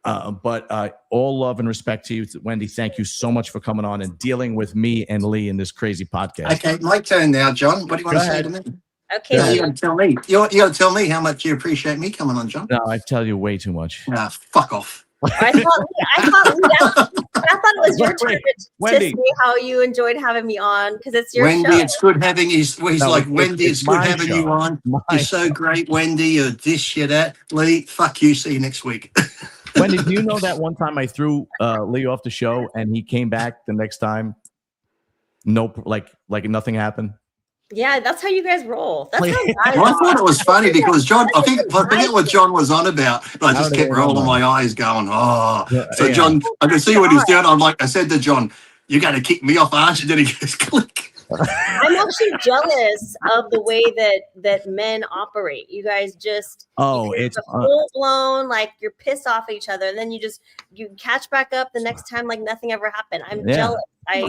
[SPEAKER 1] But all love and respect to you, Wendy. Thank you so much for coming on and dealing with me and Lee in this crazy podcast.
[SPEAKER 3] Okay, my turn now, John. What do you want to say to me?
[SPEAKER 2] Okay.
[SPEAKER 3] You got to tell me. You got to tell me how much you appreciate me coming on, John.
[SPEAKER 1] No, I tell you way too much.
[SPEAKER 3] Fuck off.
[SPEAKER 2] I thought it was your turn to say how you enjoyed having me on because it's your
[SPEAKER 3] Wendy,
[SPEAKER 2] show.
[SPEAKER 3] it's good having you. He's like, Wendy, it's good having you on. You're so great, Wendy. You're this, you're that. Lee, fuck you. See you next week.
[SPEAKER 1] Wendy, do you know that one time I threw Lee off the show and he came back the next time? Nope, like nothing happened.
[SPEAKER 2] Yeah, that's how you guys roll. That's how guys
[SPEAKER 3] I thought it was funny because John, I forget what John was on about. I just kept rolling my eyes going, oh. So John, I could see what he's doing. I said to John, you're going to kick me off, aren't you? Then he goes, click.
[SPEAKER 2] I'm actually jealous of the way that men operate. You guys just
[SPEAKER 1] it's
[SPEAKER 2] full blown, like you're pissed off at each other, and then you catch back up the next time like nothing ever happened. I'm jealous. I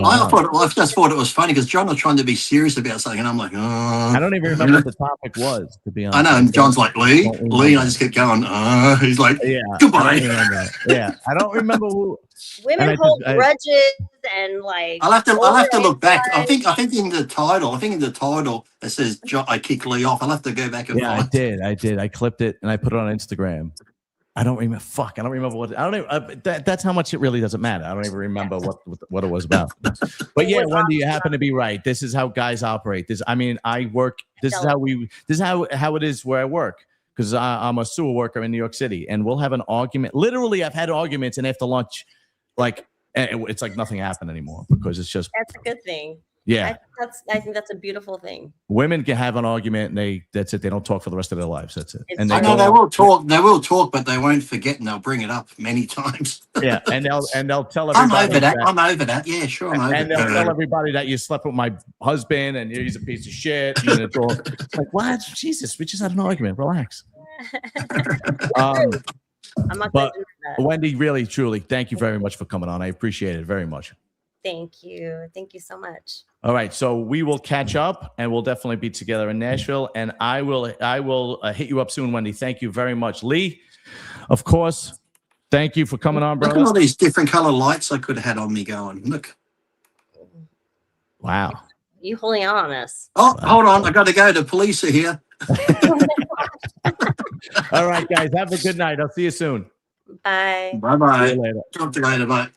[SPEAKER 3] just thought it was funny because John was trying to be serious about something, and I'm like, oh.
[SPEAKER 1] I don't even remember what the topic was, to be honest.
[SPEAKER 3] I know, and John's like, Lee, and I just kept going, he's like, goodbye.
[SPEAKER 1] I don't remember who.
[SPEAKER 2] Women hold grudges and like.
[SPEAKER 3] I'll have to look back. I think in the title, it says I kick Lee off. I'll have to go back and find.
[SPEAKER 1] I did. I clipped it and I put it on Instagram. I don't remember. I don't remember what. I don't even. That's how much it really doesn't matter. I don't even remember what it was about. But yeah, Wendy, you happen to be right. This is how guys operate. I work. This is how it is where I work because I'm a sewer worker in New York City, and we'll have an argument. Literally, I've had arguments, and after lunch, like it's like nothing happened anymore because it's just.
[SPEAKER 2] That's a good thing.
[SPEAKER 1] Yeah,
[SPEAKER 2] I think that's a beautiful thing.
[SPEAKER 1] Women can have an argument and that's it. They don't talk for the rest of their lives. That's it.
[SPEAKER 2] And
[SPEAKER 3] I know they will talk. They will talk, but they won't forget, and they'll bring it up many times.
[SPEAKER 1] Yeah, and they'll tell everybody.
[SPEAKER 3] I'm over that. Yeah, sure, I'm over that.
[SPEAKER 1] And they'll tell everybody that you slept with my husband and he's a piece of shit. You're gonna talk. Like what? Jesus, we just had an argument. Relax.
[SPEAKER 2] I'm not going to do that.
[SPEAKER 1] Wendy, really, truly, thank you very much for coming on. I appreciate it very much.
[SPEAKER 2] Thank you. Thank you so much.
[SPEAKER 1] All right, so we will catch up, and we'll definitely be together in Nashville. And I will hit you up soon, Wendy. Thank you very much, Lee. Of course, thank you for coming on, brother.
[SPEAKER 3] Look at all these different color lights I could have had on me going. Look.
[SPEAKER 1] Wow.
[SPEAKER 2] You holding out on us?
[SPEAKER 3] Oh, hold on. I got to go. The police are here.
[SPEAKER 1] All right, guys. Have a good night. I'll see you soon.
[SPEAKER 2] Bye.
[SPEAKER 3] Bye-bye.
[SPEAKER 1] See you later.
[SPEAKER 3] Talk to you later. Bye.